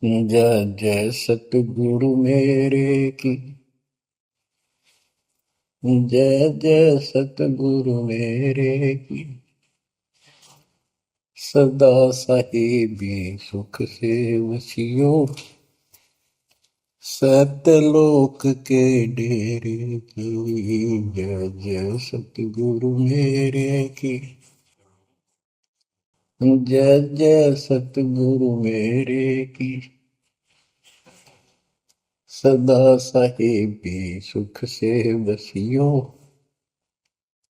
जय जय सतगुरु मेरे की। जय जय सतगुरु मेरे की। सदा साहिबी सुख से वसियो। सतलोक के डेरे की। जय जय सतगुरु मेरे की। जय जय सतगुरु मेरे की। सदा साहिबी सुख से बसियो।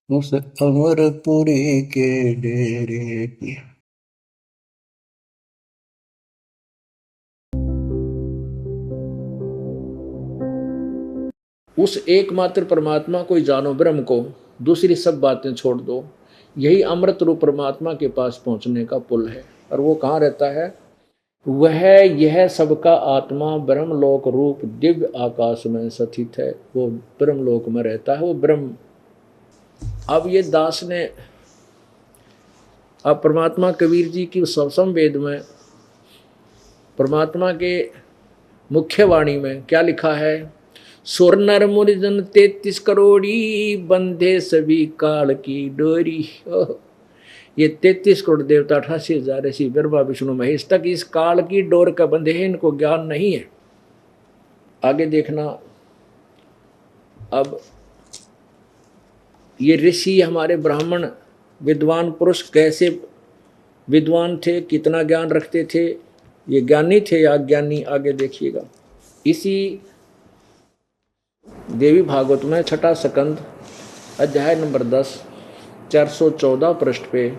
उस अमरपुरी के डेरे की। उस एकमात्र परमात्मा को ही जानो, ब्रह्म को, दूसरी सब बातें छोड़ दो। यही अमृत रूप परमात्मा के पास पहुंचने का पुल है। और वो कहाँ रहता है? वह यह सबका आत्मा ब्रह्मलोक रूप दिव्य आकाश में स्थित है। वो ब्रह्मलोक में रहता है, वो ब्रह्म। अब ये दास ने, अब परमात्मा कबीर जी की सवसम वेद में परमात्मा के मुख्य वाणी में क्या लिखा है? सुर नर मुनि जन 33 करोड़ी, बंधे सभी काल की डोरी। ये 33 करोड़ देवता, 88,000 ऋषि, ब्रह्मा विष्णु महेश तक इस काल की डोर का बंधे हैं, इनको ज्ञान नहीं है। आगे देखना। अब ये ऋषि, हमारे ब्राह्मण विद्वान पुरुष कैसे विद्वान थे, कितना ज्ञान रखते थे, ये ज्ञानी थे या अज्ञानी? आगे देखिएगा। इसी देवी भागवत में छठा स्कंद अध्याय नंबर 10 414 पृष्ठ पे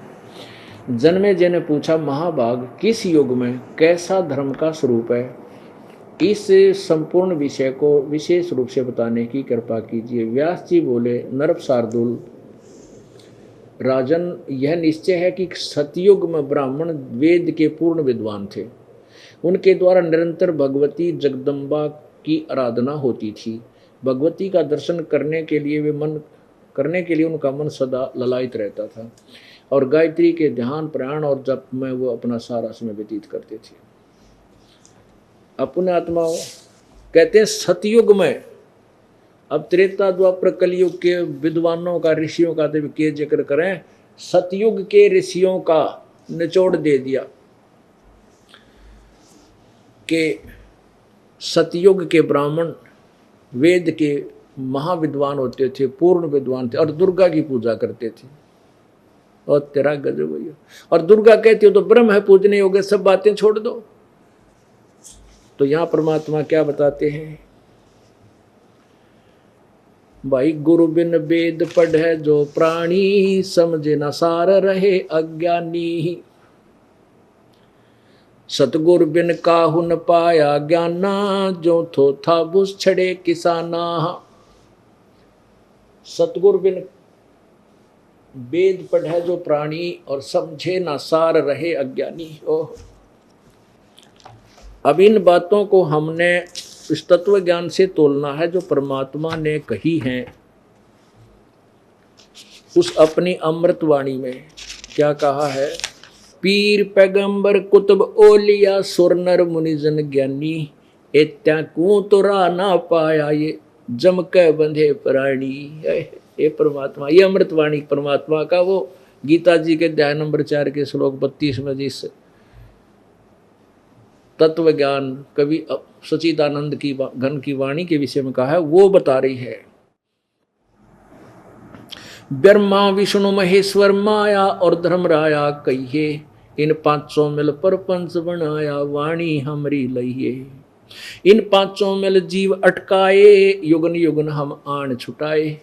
जन्मेजय ने पूछा, महाभाग किस युग में कैसा धर्म का स्वरूप है? इस संपूर्ण विषय को विशेष रूप से बताने की कृपा कीजिए। व्यास जी बोले, नरप शार्दुल राजन, यह निश्चय है कि सतयुग में ब्राह्मण वेद के पूर्ण विद्वान थे। उनके द्वारा निरंतर भगवती जगदम्बा की आराधना होती थी। भगवती का दर्शन करने के लिए उनका मन सदा ललायित रहता था और गायत्री के ध्यान, प्रयाण और जप में वो अपना सारा समय व्यतीत करते थे। अपने आत्माओं कहते हैं सतयुग में, अब त्रेता द्वापर कलयुग के विद्वानों का, ऋषियों का तो के जिक्र करें, सतयुग के ऋषियों का निचोड़ दे दिया कि सतयुग के ब्राह्मण वेद के महाविद्वान होते थे, पूर्ण विद्वान थे और दुर्गा की पूजा करते थे। और तेरा गजब भैया। और दुर्गा कहती हो तो ब्रह्म है पूजने योग्य, सब बातें छोड़ दो। तो यहां परमात्मा क्या बताते हैं भाई? गुरु बिन वेद पढ़े जो प्राणी, समझे न सार रहे अज्ञानी। सतगुरु बिन काहू न पाया ज्ञाना, जो थो था बुस छड़े किसाना। सतगुरु बिन वेद पढ़े जो प्राणी और समझे ना सार रहे अज्ञानी। ओह, अब इन बातों को हमने इस तत्व ज्ञान से तोलना है जो परमात्मा ने कही हैं उस अपनी अमृतवाणी में। क्या कहा है? पीर पैगंबर कुतुब ओलिया, सुर नर मुनिजन ज्ञानी, इत्या को तो रा ना पाया ये जम के बंधे प्राणी। ये परमात्मा, ये अमृतवाणी परमात्मा का, वो गीता जी के अध्याय नंबर 4 के श्लोक 32 में जिस तत्व ज्ञान कवि सचिदानंद की घन की वाणी के विषय में कहा है, वो बता रही है। ब्रह्मा विष्णु महेश्वर माया और धर्मराया कहिए, इन पांचों मिल परपंच बनाया, वाणी हमरी लइये। इन पांचों मिल जीव अटकाए, युगन युगन हम आन छुटाए।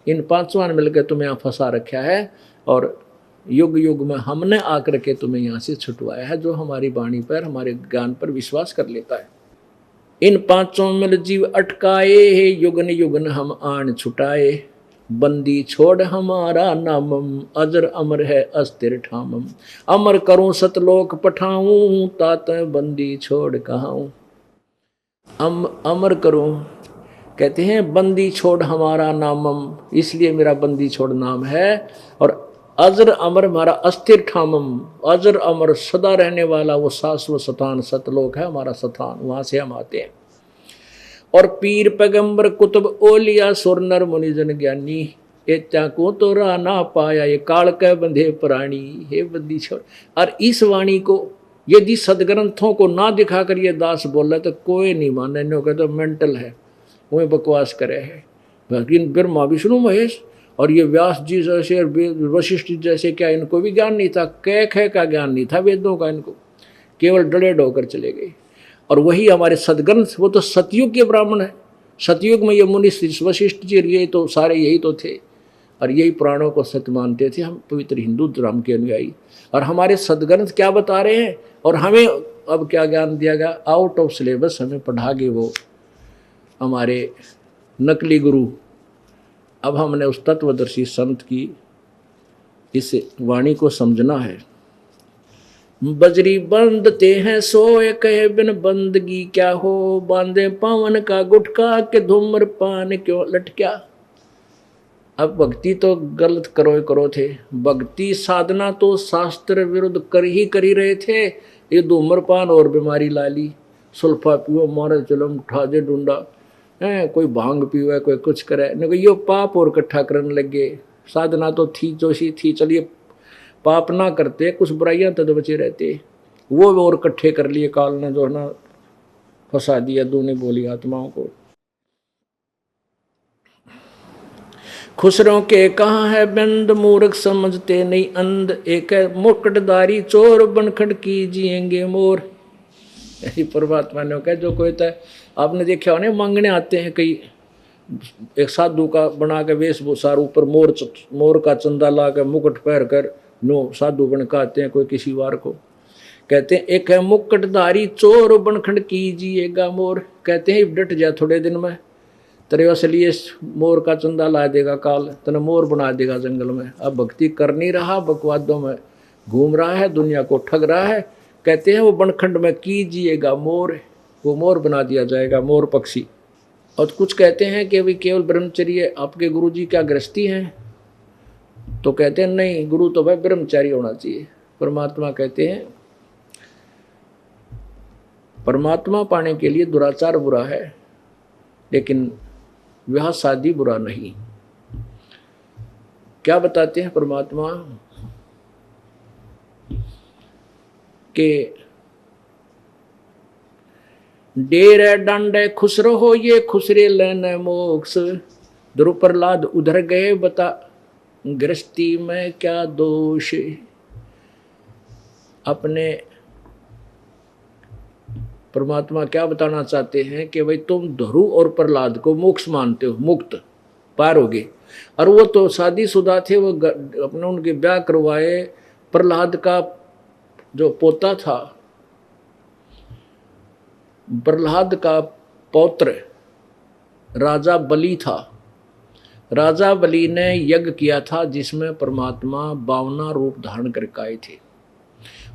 इन पांचों ने मिलकर तुम्हें यहाँ फंसा रखा है और युग युग में हमने आकर के तुम्हें यहाँ से छुटवाया है, जो हमारी वाणी पर, हमारे ज्ञान पर विश्वास कर लेता है। इन पांचों मिल जीव अटकाए, युगन युगन हम आन छुटाए। बंदी छोड़ हमारा नामम, अजर अमर है अस्थिर ठामम। अमर करूं सतलोक पठाऊं, तात बंदी छोड़ कहाऊं। अमर करूं, कहते हैं बंदी छोड़ हमारा नामम, इसलिए मेरा बंदी छोड़ नाम है। और अजर अमर हमारा अस्थिर ठामम, अजर अमर सदा रहने वाला वो शाश्वत स्थान सतलोक है हमारा स्थान, वहां से हम आते हैं। और पीर पैगंबर कुतुब ओलिया सुर नर मुनिजन ज्ञानी, एत्या को तो रा ना पाया ये काल के बंधे प्राणी। हे बंदी छोड़, और इस वाणी को यदि सदग्रंथों को ना दिखाकर ये दास बोला तो कोई नहीं माने, नो कहते मेंटल है, वही बकवास करे है। लेकिन ब्रह्मा विष्णु महेश और ये व्यास जी जैसे और वशिष्ठ जी जैसे, क्या इनको भी ज्ञान नहीं था? कह का ज्ञान नहीं था वेदों का इनको, केवल डले डोकर चले गए। और वही हमारे सदग्रंथ, वो तो सतयुग के ब्राह्मण है। सतयुग में ये मुनि वशिष्ठ जी ये तो सारे यही तो थे, और यही पुराणों को सत्य मानते थे। हम पवित्र हिंदू धर्म के अनुयायी, और हमारे सदग्रंथ क्या बता रहे हैं, और हमें अब क्या ज्ञान दिया गया? आउट ऑफ सिलेबस हमें पढ़ा गए वो हमारे नकली गुरु। अब हमने उस तत्वदर्शी संत की इस वाणी को समझना है। बजरी बंदते हैं सोए कहे बिन बंदगी क्या हो, बांधे पावन का गुटका के धूम्र पान क्यों लटक्या। अब भक्ति तो गलत करो थे, भक्ति साधना तो शास्त्र विरुद्ध कर ही रहे थे। ये धूम्रपान और बीमारी ला ली, सुल्फा पियो मारे चलम उठा दे ढूंढा है, कोई भांग पीवे कोई कुछ करे, नहीं यो पाप और इकट्ठा करने लगे। साधना तो थी जोशी थी, चलिए पाप ना करते, कुछ बुराइयां तो बचे रहते, वो और इकट्ठे कर लिए काल ने, जो है ना फंसा दिया दूनी बोली आत्माओं को। खुसरों के कहाँ है बंद, मूर्ख समझते नहीं अंध, एक मुकुटधारी चोर बनखड़ की जिएंगे मोर। ऐसी परमात्मा ने कहा जो कोई था, आपने देखा हो ना मांगने आते हैं कई, एक साधु का बना के वेशभूषा, ऊपर मोर का चंदा ला के मुकुट पहन कर नो साधु बन के आते हैं कोई किसी वार को। कहते हैं एक है मुकुटधारी चोर बनखड़ की जिएगा मोर। कहते हैं डट जा थोड़े दिन में तेरे असलिए मोर का चंदा ला देगा काल, तेने मोर बना देगा जंगल में। अब भक्ति कर नहीं रहा, बकवादों में घूम रहा है, दुनिया को ठग रहा है। कहते हैं वो बनखंड में कीजिएगा मोर, वो मोर बना दिया जाएगा, मोर पक्षी। और कुछ कहते हैं कि भाई केवल ब्रह्मचर्य, आपके गुरु जी क्या गृहस्थी हैं? तो कहते हैं नहीं, गुरु तो भाई ब्रह्मचारी होना चाहिए। परमात्मा कहते हैं परमात्मा पाने के लिए दुराचार बुरा है, लेकिन विवाह शादी बुरा नहीं। क्या बताते हैं परमात्मा के डेरे डांडे खुश रहो ये खुसरे लेने मोक्ष, ध्रुव प्रहलाद उधर गए बता गृहस्थी में क्या दोष। अपने परमात्मा क्या बताना चाहते हैं कि भाई तुम ध्रुव और प्रहलाद को मोक्ष मानते हो, मुक्त पार हो गए, और वो तो शादीशुदा थे, वो अपने उनके ब्याह करवाए। प्रहलाद का जो पोता था, प्रहलाद का पौत्र राजा बलि था। राजा बलि ने यज्ञ किया था जिसमें परमात्मा 52 रूप धारण करके आए थे,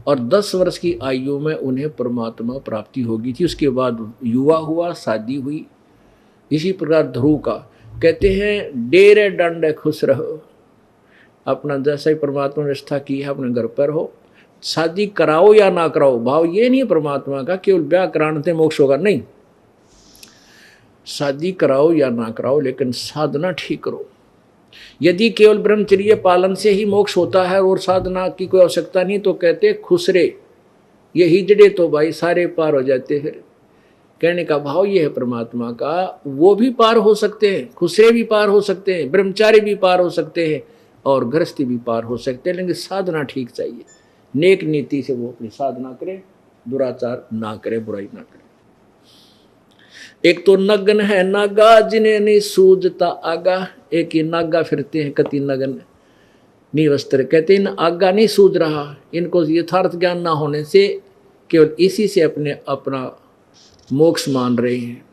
और 10 वर्ष की आयु में उन्हें परमात्मा प्राप्ति होगी थी। उसके बाद युवा हुआ, शादी हुई। इसी प्रकार ध्रुव का कहते हैं डेरे डंडे खुश रहो, अपना जैसा ही परमात्मा ने व्यवस्था की है अपने घर पर हो। शादी कराओ या ना कराओ, भाव ये नहीं परमात्मा का केवल ब्याह कराने से मोक्ष होगा, नहीं। शादी कराओ या ना कराओ, लेकिन साधना ठीक करो। यदि केवल ब्रह्मचर्य पालन से ही मोक्ष होता है और साधना की कोई आवश्यकता नहीं, तो कहते खुसरे ये हिजड़े तो भाई सारे पार हो जाते हैं। कहने का भाव ये है परमात्मा का, वो भी पार हो सकते हैं, खुसरे भी पार हो सकते हैं, ब्रह्मचारी भी पार हो सकते हैं, और गृहस्थी भी पार हो सकते हैं, लेकिन साधना ठीक चाहिए। नेक नीति से वो अपनी साधना करे, दुराचार ना करे, बुराई ना करे। एक तो नग्न है नागा जिन्हें नहीं सूझता आगा, एक ही नागा फिरते हैं कति नग्न निवस्त्र। कहते हैं आगा नहीं सूझ रहा, इनको यथार्थ ज्ञान ना होने से केवल इसी से अपना मोक्ष मान रहे हैं।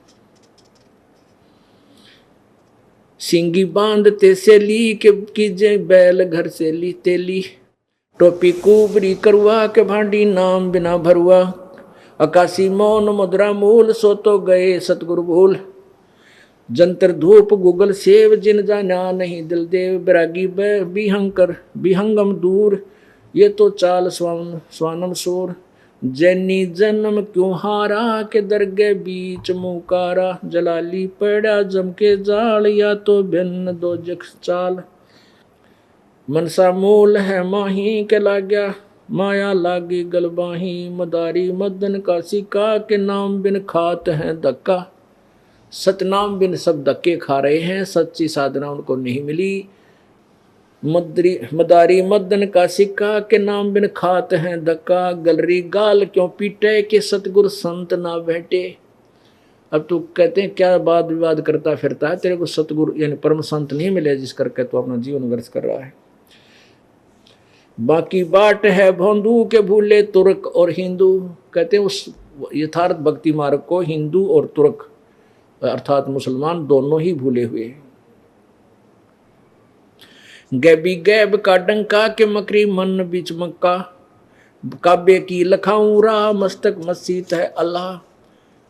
सिंगी बांधते से ली के कीजे बैल घर से ली तेली, टोपी कुबरी करुआ के भांडी नाम बिना भरुआ, आकाशी मौन मुद्रा मूल सो तो गए सतगुरु भूल। जंतर धूप गूगल सेव जिन जाना नहीं, दिल देव बैरागी बिहंकर बिहंगम दूर, ये तो चाल स्वानम शोर, जैनी जन्म क्यों हारा के दरगे बीच मुकारा, जलाली पड़ा जम के जाल या तो भिन्न दो जख चाल, मनसा मूल है माही के लाग्या माया लागी गलबाही, मदारी मदन का सिक्का के नाम बिन खात हैं धक्का, सतनाम बिन सब धक्के खा रहे हैं, सच्ची साधना उनको नहीं मिली। मदारी मदन का सिक्का के नाम बिन खात हैं धक्का, गलरी गाल क्यों पीटे के सतगुरु संत ना बैठे। अब तू कहते हैं क्या वाद विवाद करता फिरता है, तेरे को सतगुरु यानी परम संत नहीं मिले जिस करके तू अपना जीवन व्यर्थ कर रहा है। बाकी बाट है भोंदू के भूले तुर्क और हिंदू, कहते हैं उस यथार्थ भक्ति मार्ग को हिंदू और तुर्क अर्थात मुसलमान दोनों ही भूले हुए हैं। गैबी गैब का डंका के मकरी मन बीच मक्का, काबे की लखाऊं रा मस्तक मसीत है अल्लाह,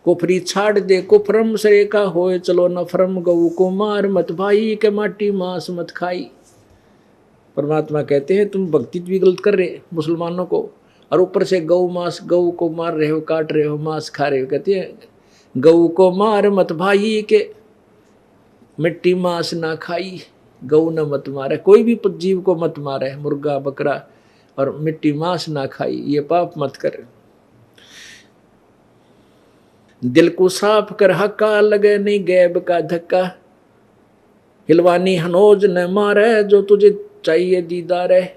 कुफरी छाड़ दे कुफरम सरे का होए चलो नफरम, गऊ को मार मत भाई के माटी मांस मत खाई। परमात्मा कहते हैं तुम भक्ति भी गलत कर रहे मुसलमानों को, और ऊपर से गऊ मांस गऊ को मार रहे हो, काट रहे हो, मांस खा रहे हो। कहते हैं गऊ को मार मत भाई के मिट्टी मांस ना खाई, गऊ न मत मारे, कोई भी जीव को मत मारे, मुर्गा बकरा, और मिट्टी मांस ना खाई, ये पाप मत कर। दिल को साफ कर हक्का लगे नहीं गैब का धक्का, हिलवानी हनोज न मारे जो तुझे चाहिए दीदार है।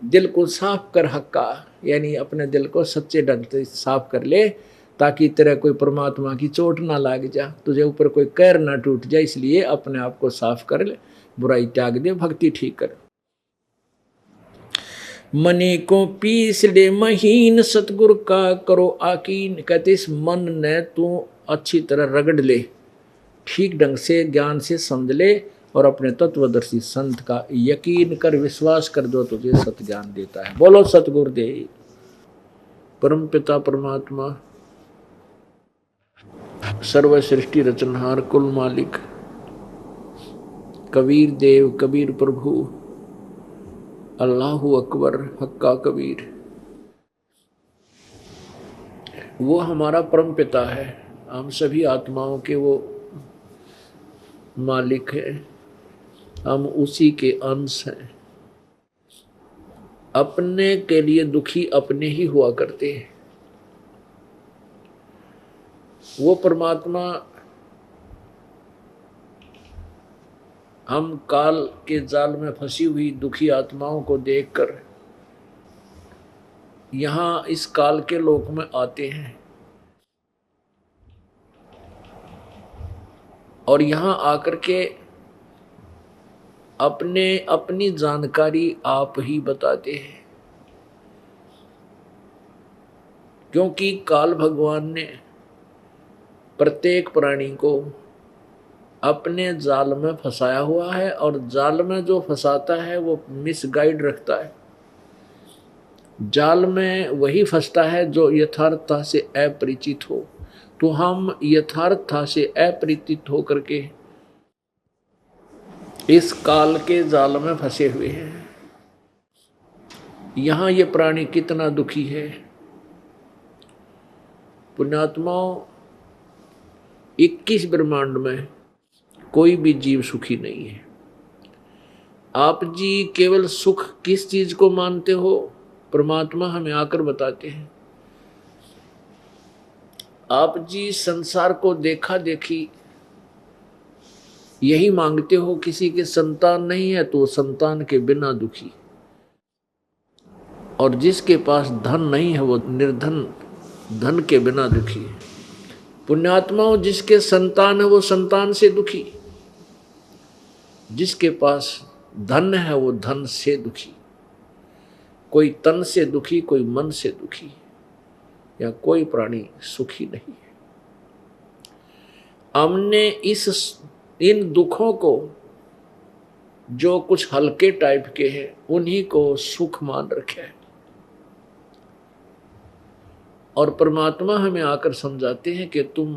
दिल को साफ कर हक्का यानी अपने दिल को सच्चे ढंग से साफ कर ले, ताकि तेरा कोई परमात्मा की चोट ना लाग जा, तुझे ऊपर कोई कैर ना टूट जाए, इसलिए अपने आप को साफ कर ले, बुराई त्याग दे, भक्ति ठीक कर। मनी को पीस ले महीन सतगुरु का करो आकीन, कहते इस मन ने तू अच्छी तरह रगड़ ले, ठीक ढंग से ज्ञान से समझ ले, और अपने तत्वदर्शी संत का यकीन कर, विश्वास कर, जो तुझे सत ज्ञान देता है। बोलो सतगुरुदेव। परम पिता परमात्मा सर्व सृष्टि रचनहार कुल मालिक कबीर देव कबीर प्रभु अल्लाहु अकबर हक्का कबीर, वो हमारा परम पिता है, हम सभी आत्माओं के वो मालिक है, हम उसी के अंश हैं। अपने के लिए दुखी अपने ही हुआ करते हैं। वो परमात्मा हम काल के जाल में फंसी हुई दुखी आत्माओं को देखकर यहाँ इस काल के लोक में आते हैं, और यहाँ आकर के अपनी जानकारी आप ही बताते हैं, क्योंकि काल भगवान ने प्रत्येक प्राणी को अपने जाल में फंसाया हुआ है, और जाल में जो फंसाता है वो मिसगाइड रखता है। जाल में वही फंसता है जो यथार्थता से अपरिचित हो, तो हम यथार्थता से अपरिचित होकर के इस काल के जाल में फंसे हुए हैं। यहाँ ये प्राणी कितना दुखी है। पुण्यात्माओं, 21 ब्रह्मांड में कोई भी जीव सुखी नहीं है। आप जी केवल सुख किस चीज को मानते हो, परमात्मा हमें आकर बताते हैं। आप जी संसार को देखा देखी यही मांगते हो, किसी के संतान नहीं है तो संतान के बिना दुखी, और जिसके पास धन नहीं है वो निर्धन धन के बिना दुखी है। पुण्यात्माओं, जिसके संतान है वो संतान से दुखी, जिसके पास धन है वो धन से दुखी। कोई तन से दुखी, कोई मन से दुखी, या कोई प्राणी सुखी नहीं है। हमने इन दुखों को जो कुछ हल्के टाइप के हैं उन्हीं को सुख मान रखे हैं, और परमात्मा हमें आकर समझाते हैं कि तुम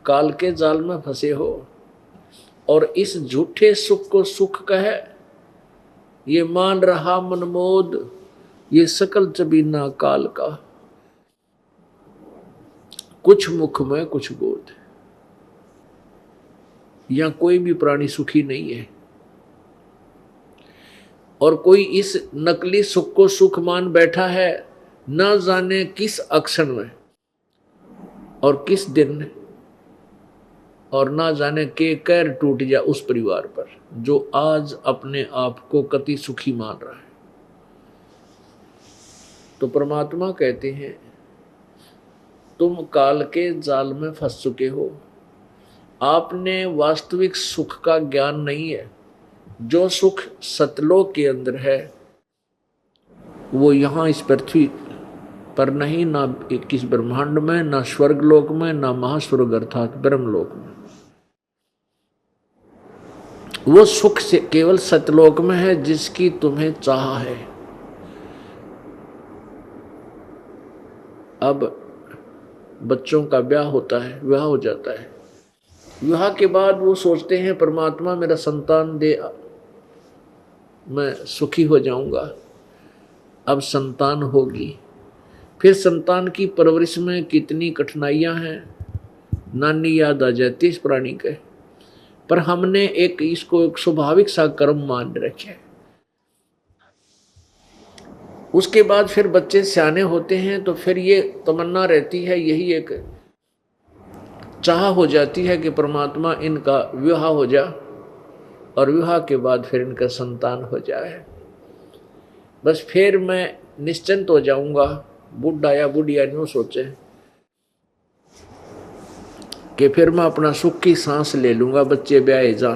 काल के जाल में फंसे हो और इस झूठे सुख को सुख कहे, ये मान रहा मनमोद, ये सकल चबीना काल का। कुछ मुख में कुछ गोद, यहां कोई भी प्राणी सुखी नहीं है। और कोई इस नकली सुख को सुख मान बैठा है, न जाने किस अक्षण में और किस दिन, और ना जाने के कैर टूट जा उस परिवार पर जो आज अपने आप को कति सुखी मान रहा है। तो परमात्मा कहते हैं तुम काल के जाल में फंस चुके हो, आपने वास्तविक सुख का ज्ञान नहीं है। जो सुख सतलोक के अंदर है वो यहाँ इस पृथ्वी पर नहीं, ना किस ब्रह्मांड में, ना स्वर्ग लोक में, ना महास्वर्ग अर्थात ब्रह्मलोक में। वो सुख से केवल सतलोक में है जिसकी तुम्हें चाह है। अब बच्चों का ब्याह होता है, विवाह हो जाता है। विवाह के बाद वो सोचते हैं परमात्मा मेरा संतान दे, मैं सुखी हो जाऊंगा। अब संतान होगी, फिर संतान की परवरिश में कितनी कठिनाइयां हैं, नानी याद आ जाती है इस प्राणी के। पर हमने इसको एक स्वाभाविक सा कर्म मान रखे। उसके बाद फिर बच्चे सियाने होते हैं तो फिर ये तमन्ना रहती है, यही एक चाह हो जाती है कि परमात्मा इनका विवाह हो जा और विवाह के बाद फिर इनका संतान हो जाए, बस फिर मैं निश्चिंत हो जाऊंगा। बुढ़ा या बुढ़िया न्यू सोचे कि फिर मैं अपना सुख की सांस ले लूंगा, बच्चे ब्याहे जा,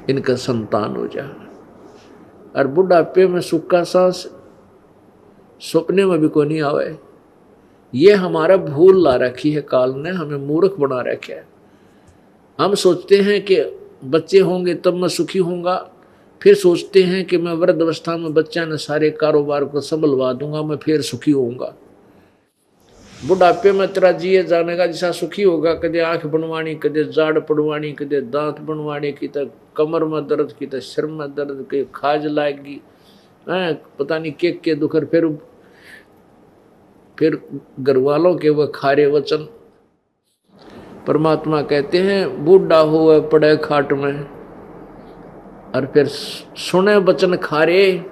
इनका संतान हो जा। और बुढ़ापे में सुख का सांस सपने में भी कोई नहीं आवे। ये हमारा भूल ला रखी है, काल ने हमें मूर्ख बना रखा है। हम सोचते हैं कि बच्चे होंगे तब मैं सुखी होऊंगा, फिर सोचते हैं कि मैं वृद्ध अवस्था में बच्चा ने सारे कारोबार को संभलवा दूंगा, मैं फिर सुखी होऊंगा। बुढ़ापे में तेरा जिए जाने का जैसा सुखी होगा, कदे आंख बनवानी, कदे जाड़ पड़वानी, कदे दांत बनवाने की, तो कमर में दर्द की, तो सिर में दर्द की, खाज लाएगी, पता नहीं के दुखर। फिर घर वालों के वह खारे वचन। परमात्मा कहते हैं बूढ़ा हुआ पड़े खाट में, और फिर सुने वचन खारे,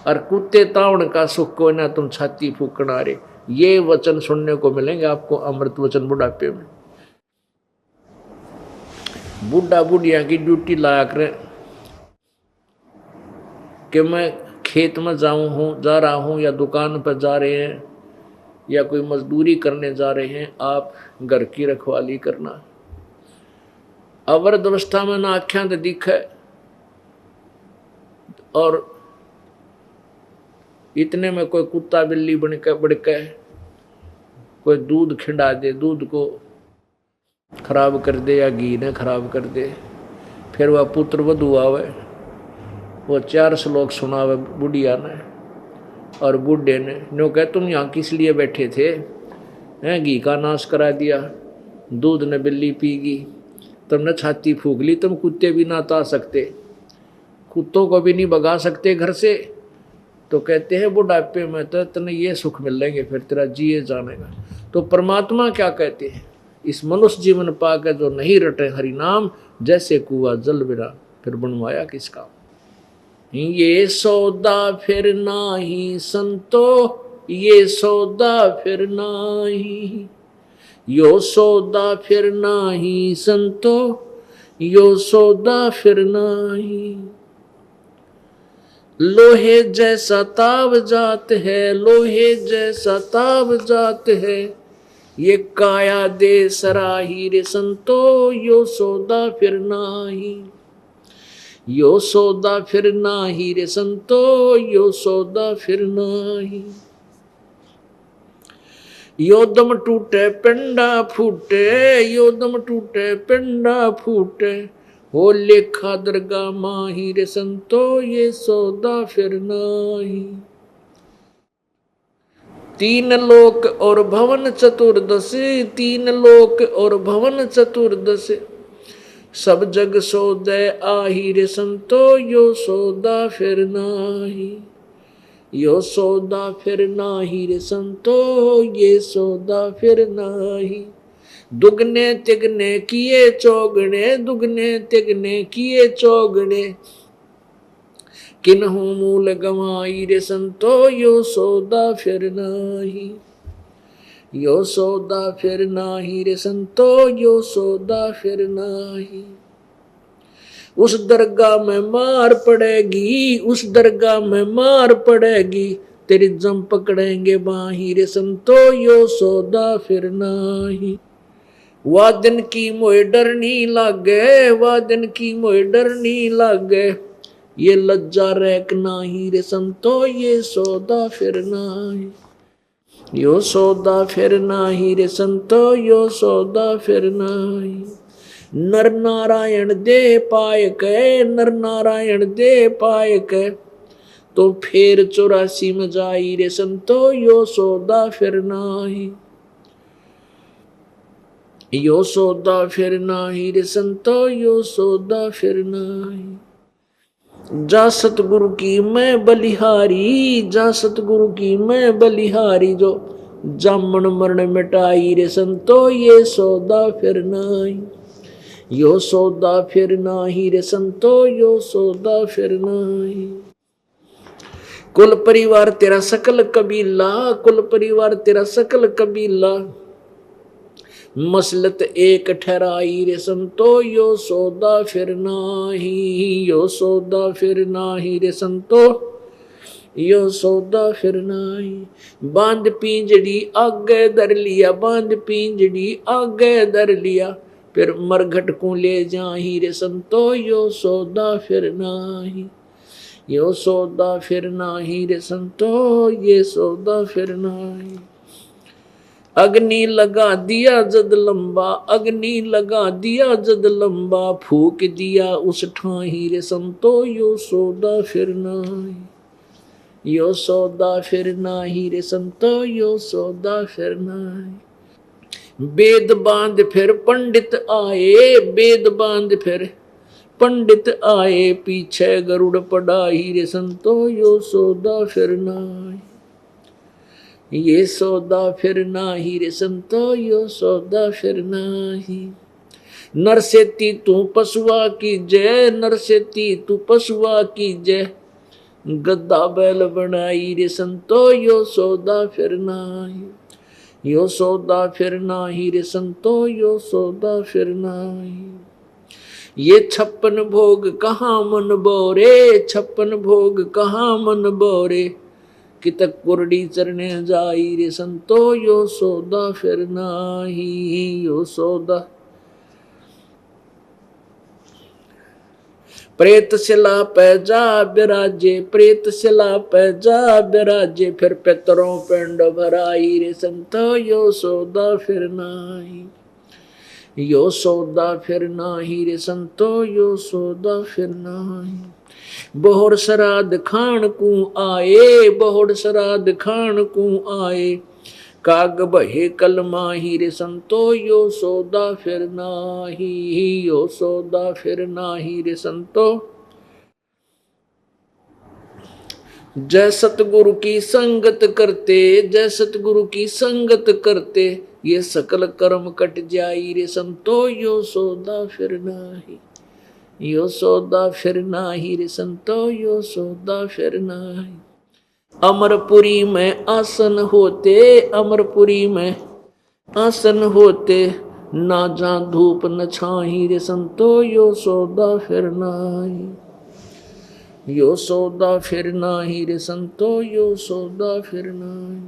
और कुत्ते तावण का सुख को ना तुम छाती फूकना रे। ये वचन सुनने को मिलेंगे आपको, अमृत वचन बुढ़ापे में। बूढ़ा बुढ़िया की ड्यूटी लाया करें कि मैं खेत में जा रहा हूं या दुकान पर जा रहे हैं या कोई मजदूरी करने जा रहे हैं, आप घर की रखवाली करना। अवृद्ध अवस्था में ना आख्या तो दिखे, और इतने में कोई कुत्ता बिल्ली बड़के कोई दूध खिंडा दे, दूध को खराब कर दे या घी ने खराब कर दे। फिर वह पुत्र वधु आवे, वो 4 श्लोक सुनावे बुढ़िया ने और बूढ़े ने, नो कह तुम यहाँ किस लिए बैठे थे, हैं घी का नाश करा दिया, दूध ने बिल्ली पीगी, तुमने छाती फूक ली, तुम कुत्ते भी ना ता सकते, कुत्तों को भी नहीं भगा सकते घर से। तो कहते हैं बुढ़ापे में तो तने ये सुख मिलेंगे, फिर तेरा जिए जाने का। तो परमात्मा क्या कहते हैं, इस मनुष्य जीवन पाकर जो नहीं रटे हरि नाम, जैसे कुआं जल बिना फिर बनवाया किसका। ये सौदा फिर नाही संतो, ये सौदा फिर नाही, यो सौदा फिर नाही संतो, यो सौदा फिर नाही। लोहे जैसा ताव जात है, लोहे जैसा ताव जात है, ये काया दे सराही रे संतो, यो सौदा फिर नाही, यो सौदा फिर नाही रे संतो, यो सौदा फिर नाही। यो दम टूटे पिंडा फूटे, यो दम टूटे पिंडा फूटे, हो लेखा दरगाह माही रे संतो, ये सौदा फिर नाही। तीन लोक और भवन चतुर्दश, तीन लोक और भवन चतुर्दश, सब जग सौदे आही रे संतो, यो सौदा फिर नाही, यो सौदा फिर नाही रे संतो, ये सौदा फिर नाही। दुगने तिगने किए चौगने, दुगने तिगने किए चौगने, किन्हू मूल गवाई रे संतो, यो सौदा फिर नाही, यो सौदा फिर नाही रे संतो, यो सौदा फिर नाही। उस दरगाह में मार पड़ेगी, उस दरगाह में मार पड़ेगी, तेरी जम पकड़ेंगे बाही रे संतो, यो सौदा फिर नाही। वह दिन की मोए डर नहीं लागे, वह दिन की मोए डर नहीं लागे, ये लज्जा रैक नाही रे संतो, ये सौदा फिर नाही, यो सौदा फिर नाही रे संतो, यो सौदा फिर नाही। नर नारायण दे पाए के, नर नारायण दे पाए के, तो फिर 84 में जाई रे संतो, यो सौदा फिर नाही, यो सौदा फिर नाही रे संतो, यो सौदा फिर नाही। जा सतगुरु की मैं बलिहारी, जा सतगुरु की मैं बलिहारी, जो जामन मरण मिटाई रे संतो, ये सौदा फिर नाही, यो सौदा फिर नाही रे संतो, यो सौदा फिर नाही। कुल परिवार तेरा सकल कबीला, कुल परिवार तेरा सकल कबीला, मसलत एक ठहराई रे संतो, यो सौदा फिर नाही, यो सौदा फिर नाही रे संतो, यो सौदा फिर नाही। बांध पिंजड़ी आगे धर लिया, बांध पिंजड़ी आगे धर लिया, फिर मरघट को ले जाही रे संतो, यो सौदा फिर नाही, यो सौदा फिर नाही रे संतो, ये सौदा फिर नाही। अग्नि लगा दिया जद लंबा, अग्नि लगा दिया जद लंबा, फूक दिया उस ठाही रे संतो, यो सौदा फिर नाही, यो सौदा फिर नाही रे संतो, यो सौदा फिर नाही। वेद बांध फिर पंडित आए, वेद बांध फिर पंडित आए, पीछे गरुड़ पड़ाही रे संतो, यो सौदा फिर नाही, ये सौदा फिर नाही रे संतो, यो सौदा फिर नाही। नर सेती तू पशुआ की जय, नर सेती तू पशुआ की जय, गद्दा बैल बनाई रे संतो, यो सौदा फिर नाही, यो सौदा फिर नाही रे संतो, यो सौदा फिर नाही। ये 56 भोग कहाँ मन बोरे, 56 भोग कहाँ मन बोरे, कि तक कुरडी चरने जाई रे संतो, यो सौदा फिर नाही, यो सौदा। प्रेत शिला पे जा बिराजे, प्रेत शिला पे जा बिराजे, फिर पितरों पिंड भराई रे संतो, यो सौदा फिर नाही, यो सौदा फिर नाही रे संतो, यो सौदा फिर नाही। बहुर श्राद्ध खान को आए, बहुर श्राद्ध खान को आए, काग बहे कलमाही रे संतो, यो सौदा फिर नाही, यो सौदा फिर नाही रे संतो। जय सतगुरु की संगत करते, जय सतगुरु की संगत करते, ये सकल कर्म कट जाई रे संतो, यो सौदा फिर नाही, यो सौदा फिर नाही रे संतो, यो सौदा फिर नाही। अमरपुरी में आसन होते, अमरपुरी में आसन होते, ना जा धूप न छाही रे संतो, यो सौदा फिर नाही, यो सौदा फिर नाही रे संतो, यो सौदा फिर नाही।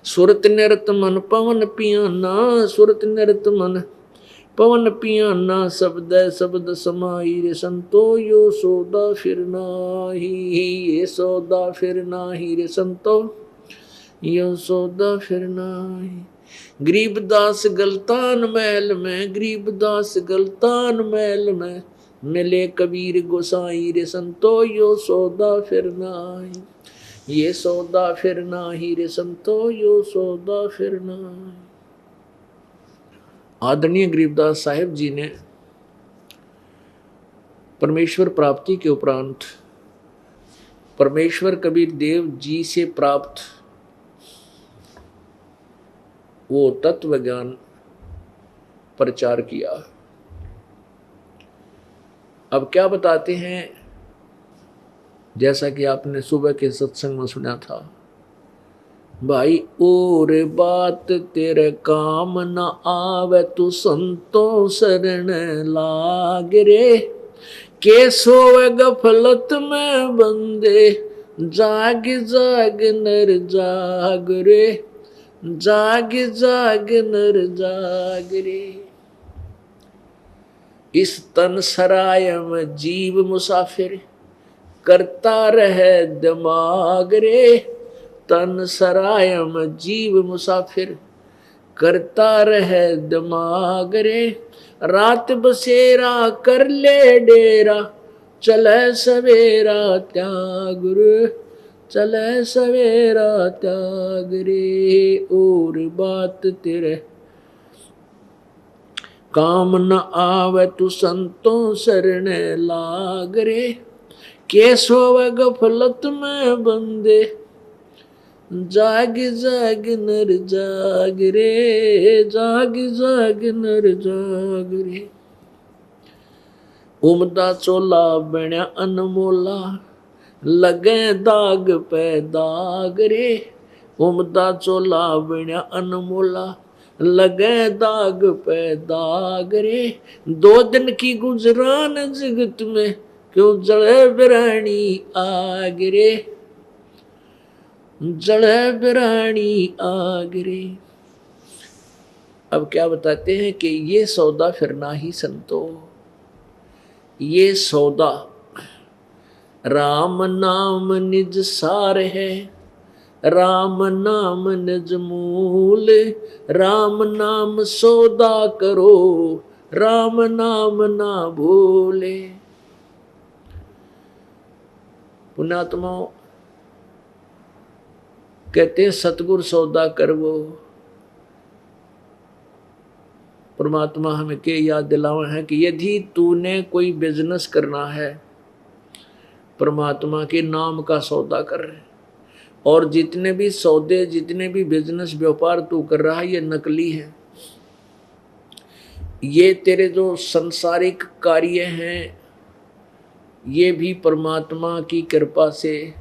सुरत निरत मन पवन पियाना, सुरत निरत मन पवन पियाना, शब्द शब्द समाई रे संतो, यो सौदा फिर नाही, ये सौदा फिर नाही रे संतो, यो सौदा फिर नाही। गरीबदास गलतान महल में, गरीबदास गलतान महल में, मिले कबीर गोसाई रे संतो, यो सौदा फिर नाही, ये सौदा फिर नाही रे संतो, यो सौदा फिर नाही। आदरणीय गरीबदास साहिब जी ने परमेश्वर प्राप्ति के उपरांत परमेश्वर कबीर देव जी से प्राप्त वो तत्व ज्ञान प्रचार किया। अब क्या बताते हैं, जैसा कि आपने सुबह के सत्संग में सुना था, भाई और बात तेरे काम न आवे, तू संतों शरण लाग रे। के सोवे गफलत में बंदे, जाग जाग नर जाग रे, जाग जाग नर जाग रे। इस तन सराय में जीव मुसाफिर, करता रहे दिमाग रे। तन सराय में जीव मुसाफिर, करता रहे दिमाग रे। रात बसेरा कर ले डेरा, चले सवेरा त्याग रे, चले सवेरा त्याग रे। और बात तेरे काम न आवे, तू संतों शरण लाग रे। के सोवे गफलत में बंदे, जाग जाग नर जाग रे, जाग जाग नर जाग रे। उमदा चोला बण्या अनमोला, लगे दाग पे दाग रे। उमदा चोला बण्या अनमोला, लगे दाग पे दाग रे। दो दिन की गुजरान जगत में, क्यों जले बिरानी आग रे, जले बिरानी आग रे। अब क्या बताते हैं कि ये सौदा फिर नाही संतो, ये सौदा राम नाम निज सार है, राम नाम निज मूल। राम नाम सौदा करो, राम नाम ना भूले। पुण्यात्माओं कहते हैं सतगुर सौदा करवो। परमात्मा हमें के याद दिलावा है कि यदि तूने कोई बिजनेस करना है, परमात्मा के नाम का सौदा कर रहे। और जितने भी सौदे, जितने भी बिजनेस व्यापार तू कर रहा है, ये नकली है। ये तेरे जो संसारिक कार्य हैं, ये भी परमात्मा की कृपा से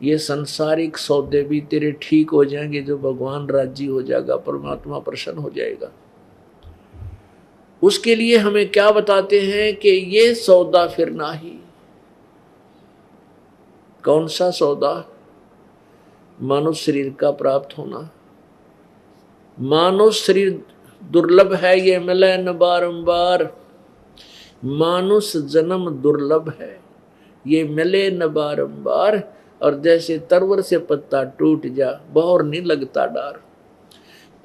ये संसारिक सौदे भी तेरे ठीक हो जाएंगे। जो भगवान राजी हो जाएगा, परमात्मा प्रसन्न हो जाएगा। उसके लिए हमें क्या बताते हैं कि ये सौदा फिर नाही। कौन सा सौदा? मानव शरीर का प्राप्त होना। मानव शरीर दुर्लभ है, ये मिले न बारंबार। मानुष जन्म दुर्लभ है, ये मिले न बारंबार। और जैसे तरवर से पत्ता टूट जा, बहर नहीं लगता डार।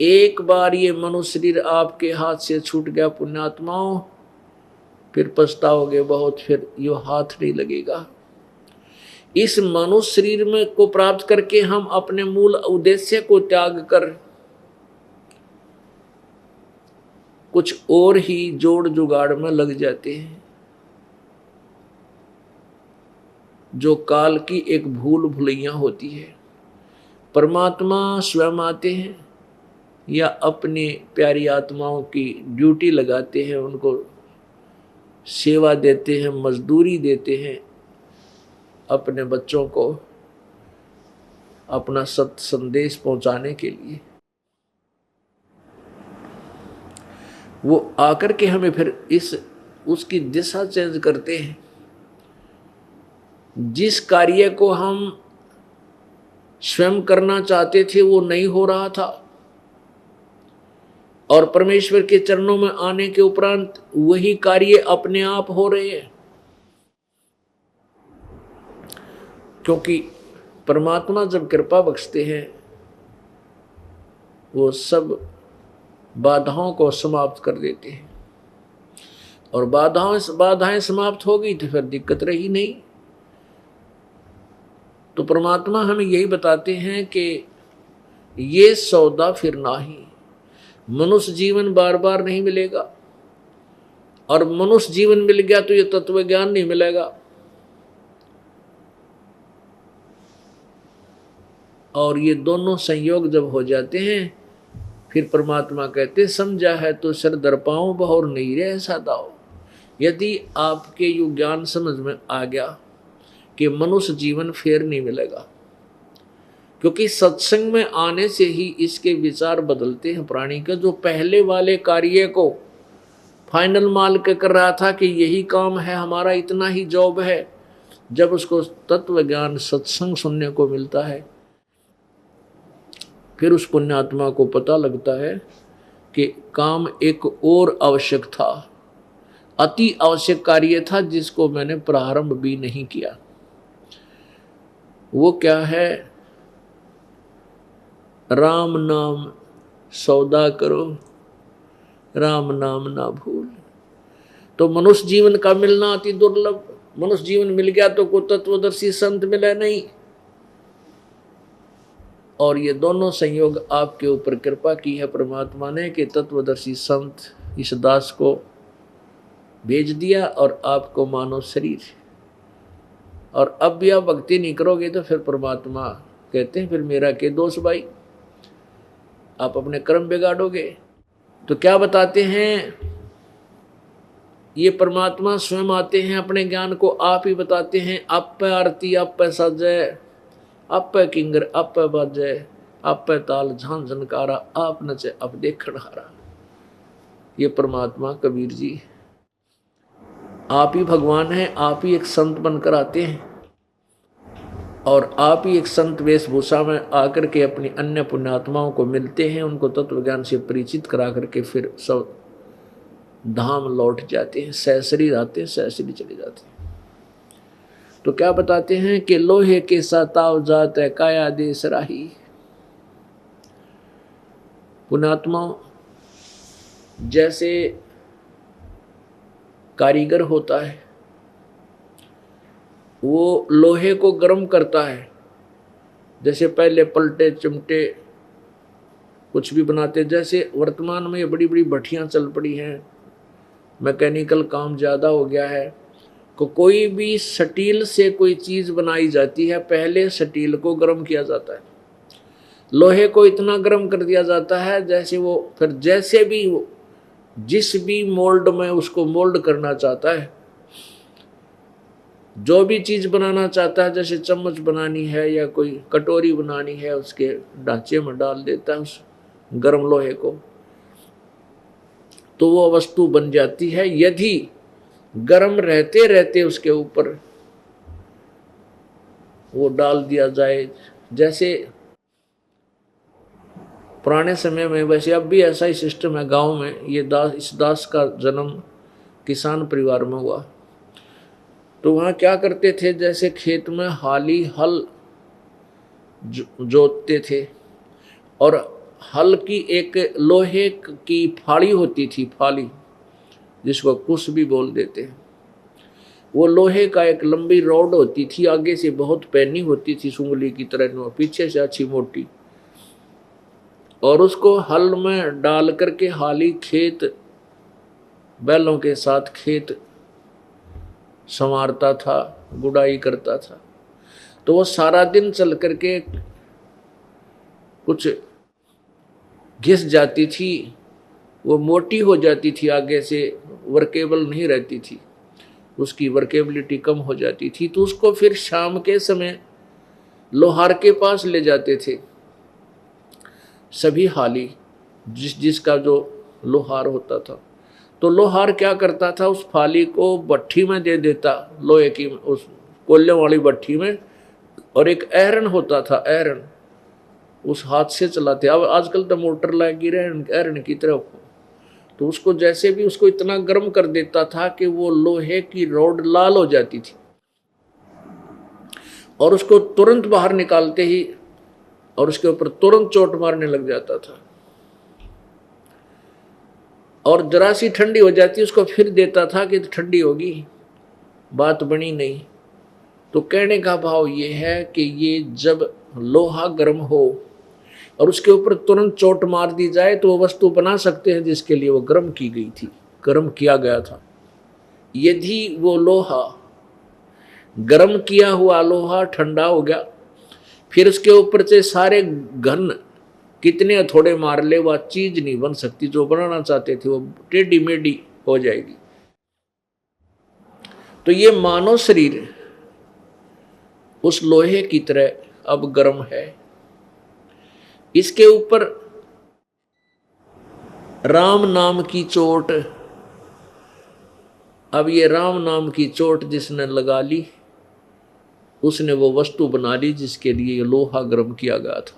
एक बार ये मनुष्य शरीर आपके हाथ से छूट गया पुण्यात्माओं, फिर पछताओगे बहुत, फिर यो हाथ नहीं लगेगा। इस मनुष्य शरीर में को प्राप्त करके हम अपने मूल उद्देश्य को त्याग कर कुछ और ही जोड़ जुगाड़ में लग जाते हैं, जो काल की एक भूल भुलैया होती है। परमात्मा स्वयं आते हैं या अपनी प्यारी आत्माओं की ड्यूटी लगाते हैं, उनको सेवा देते हैं, मजदूरी देते हैं, अपने बच्चों को अपना सत्य संदेश पहुंचाने के लिए। वो आकर के हमें फिर उसकी दिशा चेंज करते हैं। जिस कार्य को हम स्वयं करना चाहते थे वो नहीं हो रहा था, और परमेश्वर के चरणों में आने के उपरांत वही कार्य अपने आप हो रहे हैं। क्योंकि परमात्मा जब कृपा बख्शते हैं, वो सब बाधाओं को समाप्त कर देते हैं। और बाधाएं समाप्त हो गई तो फिर दिक्कत रही नहीं। तो परमात्मा हमें यही बताते हैं कि ये सौदा फिर नाही, मनुष्य जीवन बार बार नहीं मिलेगा, और मनुष्य जीवन मिल गया तो ये तत्व ज्ञान नहीं मिलेगा। और ये दोनों संयोग जब हो जाते हैं, फिर परमात्मा कहते समझा है तो सर दर पाऊं बहुर नहीं रहे ऐसा दाओ। यदि आपके यू ज्ञान समझ में आ गया कि मनुष्य जीवन फिर नहीं मिलेगा, क्योंकि सत्संग में आने से ही इसके विचार बदलते हैं प्राणी का। जो पहले वाले कार्य को फाइनल मान के कर रहा था कि यही काम है हमारा, इतना ही जॉब है, जब उसको तत्व ज्ञान सत्संग सुनने को मिलता है, फिर उस पुण्यात्मा को पता लगता है कि काम एक और आवश्यक था, अति आवश्यक कार्य था, जिसको मैंने प्रारंभ भी नहीं किया। वो क्या है? राम नाम सौदा करो, राम नाम ना भूल। तो मनुष्य जीवन का मिलना अति दुर्लभ। मनुष्य जीवन मिल गया तो कोई तत्वदर्शी संत मिले नहीं। और ये दोनों संयोग आपके ऊपर कृपा की है परमात्मा ने कि तत्वदर्शी संत इस दास को भेज दिया और आपको मानव शरीर। और अब भी आप भक्ति नहीं करोगे तो फिर परमात्मा कहते हैं फिर मेरा के दोष भाई, आप अपने कर्म बिगाड़ोगे। तो क्या बताते हैं ये परमात्मा स्वयं आते हैं, अपने ज्ञान को आप ही बताते हैं। आप पे आरती, आप पे साजय, आप पे किंगर, आप पे बाजय, आप पे ताल झांझ झनकारा, आप नचे अब देखण हारा। ये परमात्मा कबीर जी आप ही भगवान हैं, आप ही एक संत बनकर आते हैं, और आप ही एक संत वेशभूषा में आकर के अपनी अन्य पुण्यात्माओं को मिलते हैं, उनको तत्व ज्ञान से परिचित करा करके फिर सब धाम लौट जाते हैं, सहसरी आते हैं, सहसरी चले जाते हैं। तो क्या बताते हैं कि लोहे के साताव जात है काया देश राही। पुण्यात्मा जैसे कारीगर होता है, वो लोहे को गर्म करता है, जैसे पहले पलटे चिमटे कुछ भी बनाते। जैसे वर्तमान में ये बड़ी बड़ी भट्टियाँ चल पड़ी हैं, मैकेनिकल काम ज़्यादा हो गया है, कोई भी स्टील से कोई चीज़ बनाई जाती है, पहले स्टील को गर्म किया जाता है, लोहे को इतना गर्म कर दिया जाता है जैसे वो फिर जैसे भी वो जिस भी मोल्ड में उसको मोल्ड करना चाहता है, जो भी चीज़ बनाना चाहता है, जैसे चम्मच बनानी है या कोई कटोरी बनानी है, उसके ढांचे में डाल देता है उस गर्म लोहे को, तो वो वस्तु बन जाती है। यदि गर्म रहते रहते उसके ऊपर वो डाल दिया जाए, जैसे पुराने समय में, वैसे अब भी ऐसा ही सिस्टम है गांव में। ये इस दास का जन्म किसान परिवार में हुआ, तो वहाँ क्या करते थे, जैसे खेत में हाली हल जोतते थे, और हल की एक लोहे की फाड़ी होती थी, फाली जिसको कुश भी बोल देते हैं। वो लोहे का एक लंबी रॉड होती थी, आगे से बहुत पैनी होती थी सुंगली की तरह, पीछे से अच्छी मोटी, और उसको हल में डाल करके हाली खेत बैलों के साथ खेत संवारता था, गुड़ाई करता था। तो वो सारा दिन चल करके कुछ घिस जाती थी, वो मोटी हो जाती थी, आगे से वर्केबल नहीं रहती थी, उसकी वर्केबिलिटी कम हो जाती थी। तो उसको फिर शाम के समय लोहार के पास ले जाते थे सभी हाली, जिसका जो लोहार होता था। तो लोहार क्या करता था, उस फाली को भट्ठी में दे देता, लोहे की उस कोयले वाली भट्ठी में, और एक एरन होता था, एरन उस हाथ से चलाते। अब आजकल तो मोटर लगी रहे एरन की तरफ, तो उसको जैसे भी उसको इतना गर्म कर देता था कि वो लोहे की रॉड लाल हो जाती थी, और उसको तुरंत बाहर निकालते ही और उसके ऊपर तुरंत चोट मारने लग जाता था, और जरा सी ठंडी हो जाती उसको फिर देता था कि ठंडी होगी, बात बनी नहीं। तो कहने का भाव ये है कि ये जब लोहा गर्म हो और उसके ऊपर तुरंत चोट मार दी जाए तो वो वस्तु बना सकते हैं जिसके लिए वो गर्म की गई थी, गर्म किया गया था। यदि वो लोहा, गर्म किया हुआ लोहा ठंडा हो गया, फिर उसके ऊपर से सारे घन कितने हथौड़े मार ले, वह चीज नहीं बन सकती जो बनाना चाहते थे, वो टेढ़ी मेढ़ी हो जाएगी। तो ये मानव शरीर उस लोहे की तरह अब गर्म है। इसके ऊपर राम नाम की चोट, अब ये राम नाम की चोट जिसने लगा ली उसने वो वस्तु बना ली जिसके लिए ये लोहा गर्म किया गया था।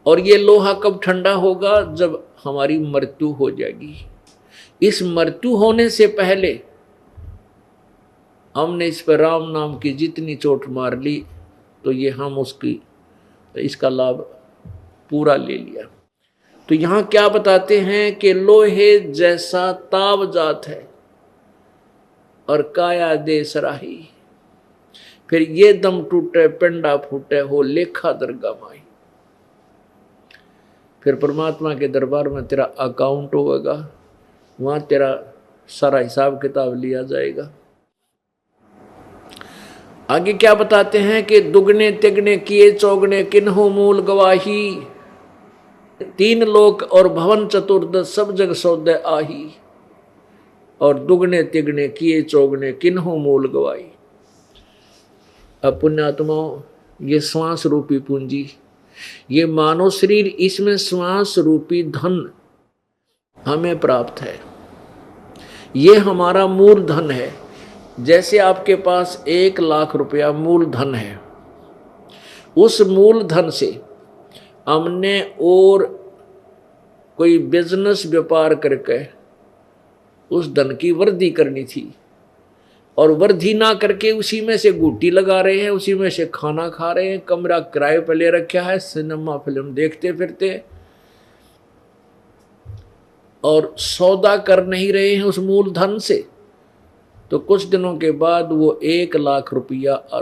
और ये लोहा कब ठंडा होगा? जब हमारी मृत्यु हो जाएगी। इस मृत्यु होने से पहले हमने इस पर राम नाम की जितनी चोट मार ली तो ये हम इसका लाभ पूरा ले लिया। तो यहां क्या बताते हैं कि लोहे जैसा ताव जात है और काया दे सराही, फिर ये दम टूटे पिंडा फूटे हो लेखा दरगाह माई। फिर परमात्मा के दरबार में तेरा अकाउंट होगा, वहां तेरा सारा हिसाब किताब लिया जाएगा। आगे क्या बताते हैं कि दुगने तिगने किए चौगने किन्हों मूल गवाही, तीन लोक और भवन चतुर्दश सब जग सौदे आही, और दुगने तिगने किए चौगने किन्हों मूल गवाही। अब पुण्यात्माओं, ये श्वास रूपी पूंजी, ये मानव शरीर, इसमें श्वास रूपी धन हमें प्राप्त है। ये हमारा मूल धन है। जैसे आपके पास 1,00,000 रुपया मूल धन है, उस मूल धन से हमने और कोई बिजनेस व्यापार करके उस धन की वृद्धि करनी थी, और वृद्धि ना करके उसी में से गुटी लगा रहे हैं, उसी में से खाना खा रहे हैं, कमरा किराए पर ले रखा है, सिनेमा फिल्म देखते फिरते, और सौदा कर नहीं रहे हैं उस मूल धन से, तो कुछ दिनों के बाद वो 1,00,000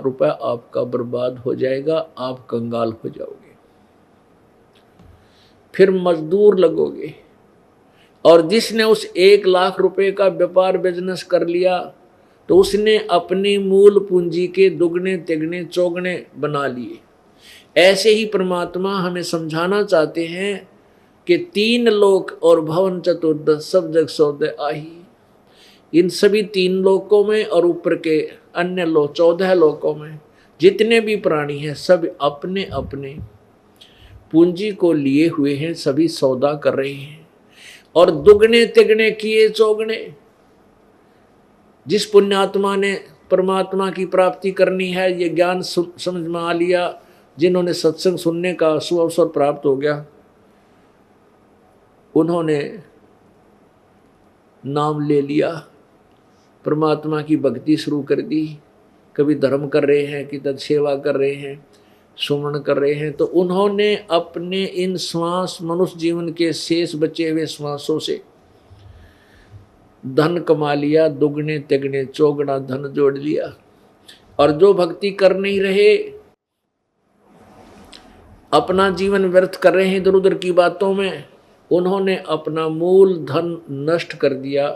रुपया आपका बर्बाद हो जाएगा। आप कंगाल हो जाओगे, फिर मजदूर लगोगे। और जिसने उस 1,00,000 रुपए का व्यापार बिजनेस कर लिया तो उसने अपनी मूल पूंजी के दुगने तिगने चौगने बना लिए। ऐसे ही परमात्मा हमें समझाना चाहते हैं कि तीन लोक और भवन चतुर्दश सब जग सौदे आही। इन सभी 3 लोकों में और ऊपर के अन्य 14 लोकों में जितने भी प्राणी हैं सब अपने अपने पूंजी को लिए हुए हैं, सभी सौदा कर रहे हैं। और दुगने तिगने किए चौगने, जिस पुण्यात्मा ने परमात्मा की प्राप्ति करनी है, ये ज्ञान समझ में आ लिया, जिन्होंने सत्संग सुनने का सुअवसर प्राप्त हो गया, उन्होंने नाम ले लिया, परमात्मा की भक्ति शुरू कर दी। कभी धर्म कर रहे हैं, कि तद सेवा कर रहे हैं, सुमरण कर रहे हैं, तो उन्होंने अपने इन श्वास, मनुष्य जीवन के शेष बचे हुए श्वासों से धन कमा लिया, दुगने तिगने चौगुना धन जोड़ लिया। और जो भक्ति कर नहीं रहे, अपना जीवन व्यर्थ कर रहे हैं इधर उधर की बातों में, उन्होंने अपना मूल धन नष्ट कर दिया,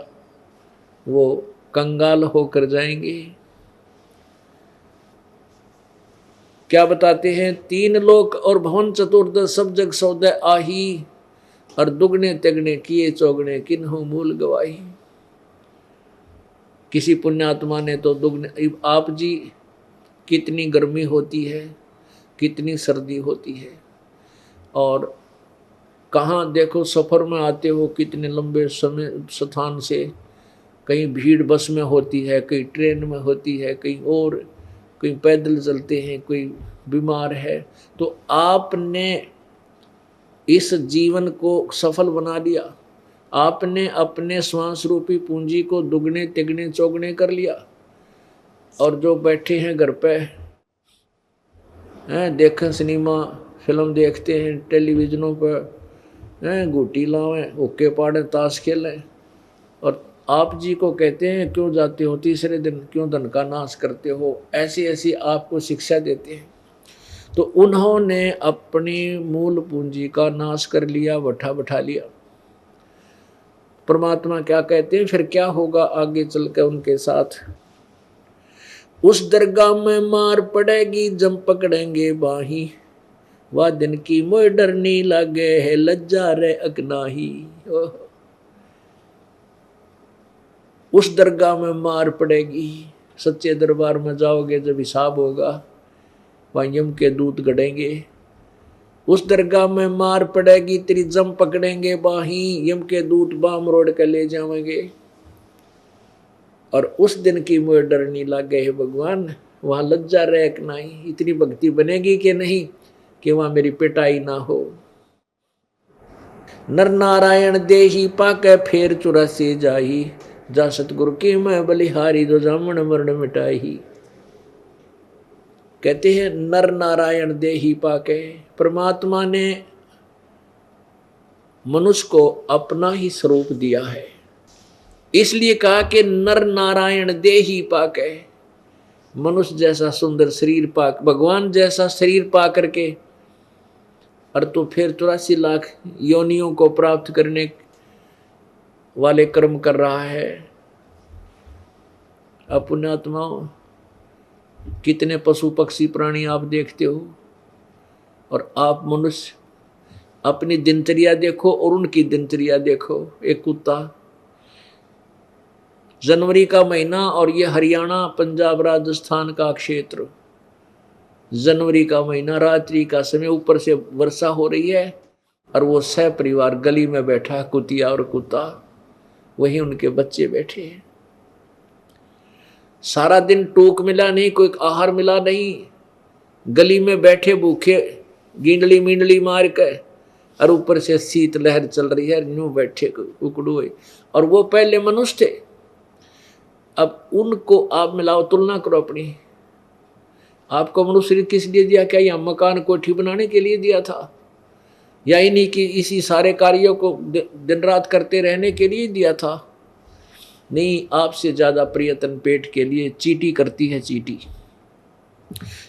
वो कंगाल होकर जाएंगे। क्या बताते हैं? 3 लोक और भवन चतुर्दश सब जग सौदे आही, और दुगने तिगने किए चौगने किन्हों मूल गवाही। किसी पुण्यात्मा ने तो दुगने, आप जी कितनी गर्मी होती है, कितनी सर्दी होती है, और कहाँ देखो सफ़र में आते हो, कितने लंबे समय स्थान से, कहीं भीड़ बस में होती है, कहीं ट्रेन में होती है, कहीं और, कहीं पैदल चलते हैं, कोई बीमार है, तो आपने इस जीवन को सफल बना लिया। आपने अपने श्वास रूपी पूंजी को दुगने तिगने चौगने कर लिया। और जो बैठे हैं घर पे हैं, देखें सिनेमा फिल्म देखते हैं, टेलीविजनों पर हैं, गुटी लावें, हुक्के पाड़ें, ताश खेलें, और आप जी को कहते हैं क्यों जाते हो तीसरे दिन, क्यों धन का नाश करते हो, ऐसी ऐसी आपको शिक्षा देते हैं। तो उन्होंने अपनी मूल पूंजी का नाश कर लिया, बैठा लिया। परमात्मा क्या कहते हैं, फिर क्या होगा आगे चलकर उनके साथ। उस दरगाह में मार पड़ेगी जम पकड़ेंगे बाही, वह दिन की मोह डरनी लगे है लज्जा रे अकनाही। उस दरगाह में मार पड़ेगी, सच्चे दरबार में जाओगे जब हिसाब होगा, वहां यम के दूत गड़ेंगे। उस दरगाह में मार पड़ेगी तेरी जम पकड़ेंगे बाही, यम के दूत बाम रोड के ले जाएंगे। और उस दिन की मोह डरनी लागे है भगवान, वहां लज्जा रह नहीं, इतनी भक्ति बनेगी कि नहीं कि वहां मेरी पिटाई ना हो। नर नारायण देही पाके फेर चुरासी जाही, जा सतगुरु की मैं बलिहारी जो जामन मरण मिटाई। कहते हैं नर नारायण देही पाके, परमात्मा ने मनुष्य को अपना ही स्वरूप दिया है, इसलिए कहा कि नर नारायण देही पाके। मनुष्य जैसा सुंदर शरीर पाक, भगवान जैसा शरीर पा करके और तो फिर 84 लाख योनियों को प्राप्त करने वाले कर्म कर रहा है। पुण्यात्माओं, कितने पशु पक्षी प्राणी आप देखते हो, और आप मनुष्य अपनी दिनचर्या देखो और उनकी दिनचर्या देखो। एक कुत्ता, जनवरी का महीना और ये हरियाणा पंजाब राजस्थान का क्षेत्र, जनवरी का महीना, रात्रि का समय, ऊपर से वर्षा हो रही है और वो सह परिवार गली में बैठा है, कुतिया और कुत्ता, वही उनके बच्चे बैठे हैं। सारा दिन टोक मिला नहीं, कोई आहार मिला नहीं, गली में बैठे भूखे गिंडली मिंडली मार के, और ऊपर से शीत लहर चल रही है, यूं बैठे उकड़ुए। और वो पहले मनुष्य थे, अब उनको आप मिलाओ, तुलना करो अपनी। आपको मनुष्य किस लिए दिया? क्या यह मकान कोठी बनाने के लिए दिया था, या इन्हीं की इसी सारे कार्यों को दिन रात करते रहने के लिए दिया था? नहीं, आपसे ज्यादा प्रयत्न पेट के लिए चींटी करती है।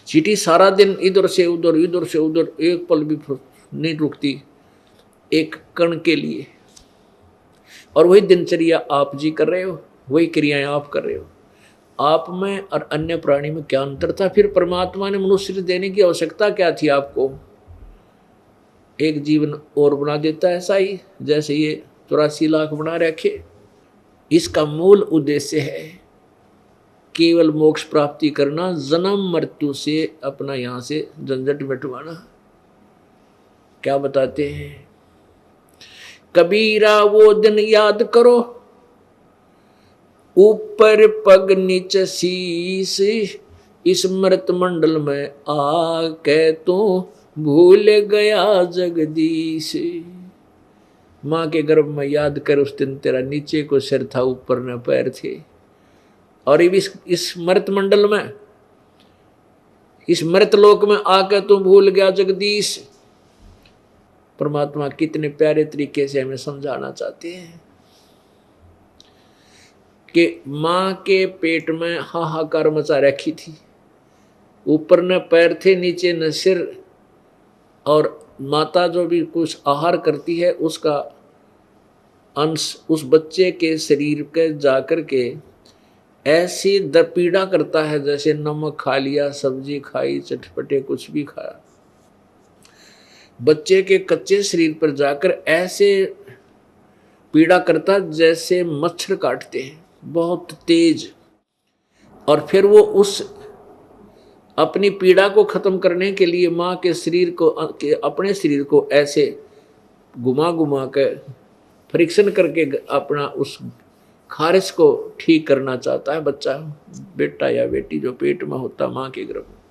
चींटी सारा दिन इधर से उधर, इधर से उधर, एक पल भी नहीं रुकती एक कण के लिए। और वही दिनचर्या आप जी कर रहे हो, वही क्रियाएं आप कर रहे हो। आप में और अन्य प्राणी में क्या अंतर था? फिर परमात्मा ने मनुष्य देने की आवश्यकता क्या थी आपको? एक जीवन और बना देता है, ऐसा ही जैसे ये 84 लाख बना रखे। इसका मूल उद्देश्य है केवल मोक्ष प्राप्ति करना, जन्म मृत्यु से अपना यहां से झंझट मिटवाना। क्या बताते हैं कबीरा, वो दिन याद करो, ऊपर पग नीचे शीश, इस मृत मंडल में आके तो भूल गया जगदीश। माँ के गर्भ में याद कर, उस दिन तेरा नीचे को सिर था, ऊपर न पैर थे। और इस मृत मंडल में, इस मृत लोक में आकर तू भूल गया जगदीश। परमात्मा कितने प्यारे तरीके से हमें समझाना चाहते हैं कि माँ के पेट में हाहाकार मचा रखी थी, ऊपर न पैर थे, नीचे न सिर, और माता जो भी कुछ आहार करती है उसका अंश उस बच्चे के शरीर के जाकर के ऐसी पीड़ा करता है जैसे नमक खा लिया, सब्जी खाई, चटपटे कुछ भी खाया। बच्चे के कच्चे शरीर पर जाकर ऐसे पीड़ा करता जैसे मच्छर काटते हैं, बहुत तेज। और फिर वो उस अपनी पीड़ा को खत्म करने के लिए माँ के शरीर को, अपने शरीर को ऐसे घुमा घुमा कर परीक्षण करके अपना उस खारिश को ठीक करना चाहता है बच्चा, बेटा या बेटी जो पेट में होता माँ के गर्भ में।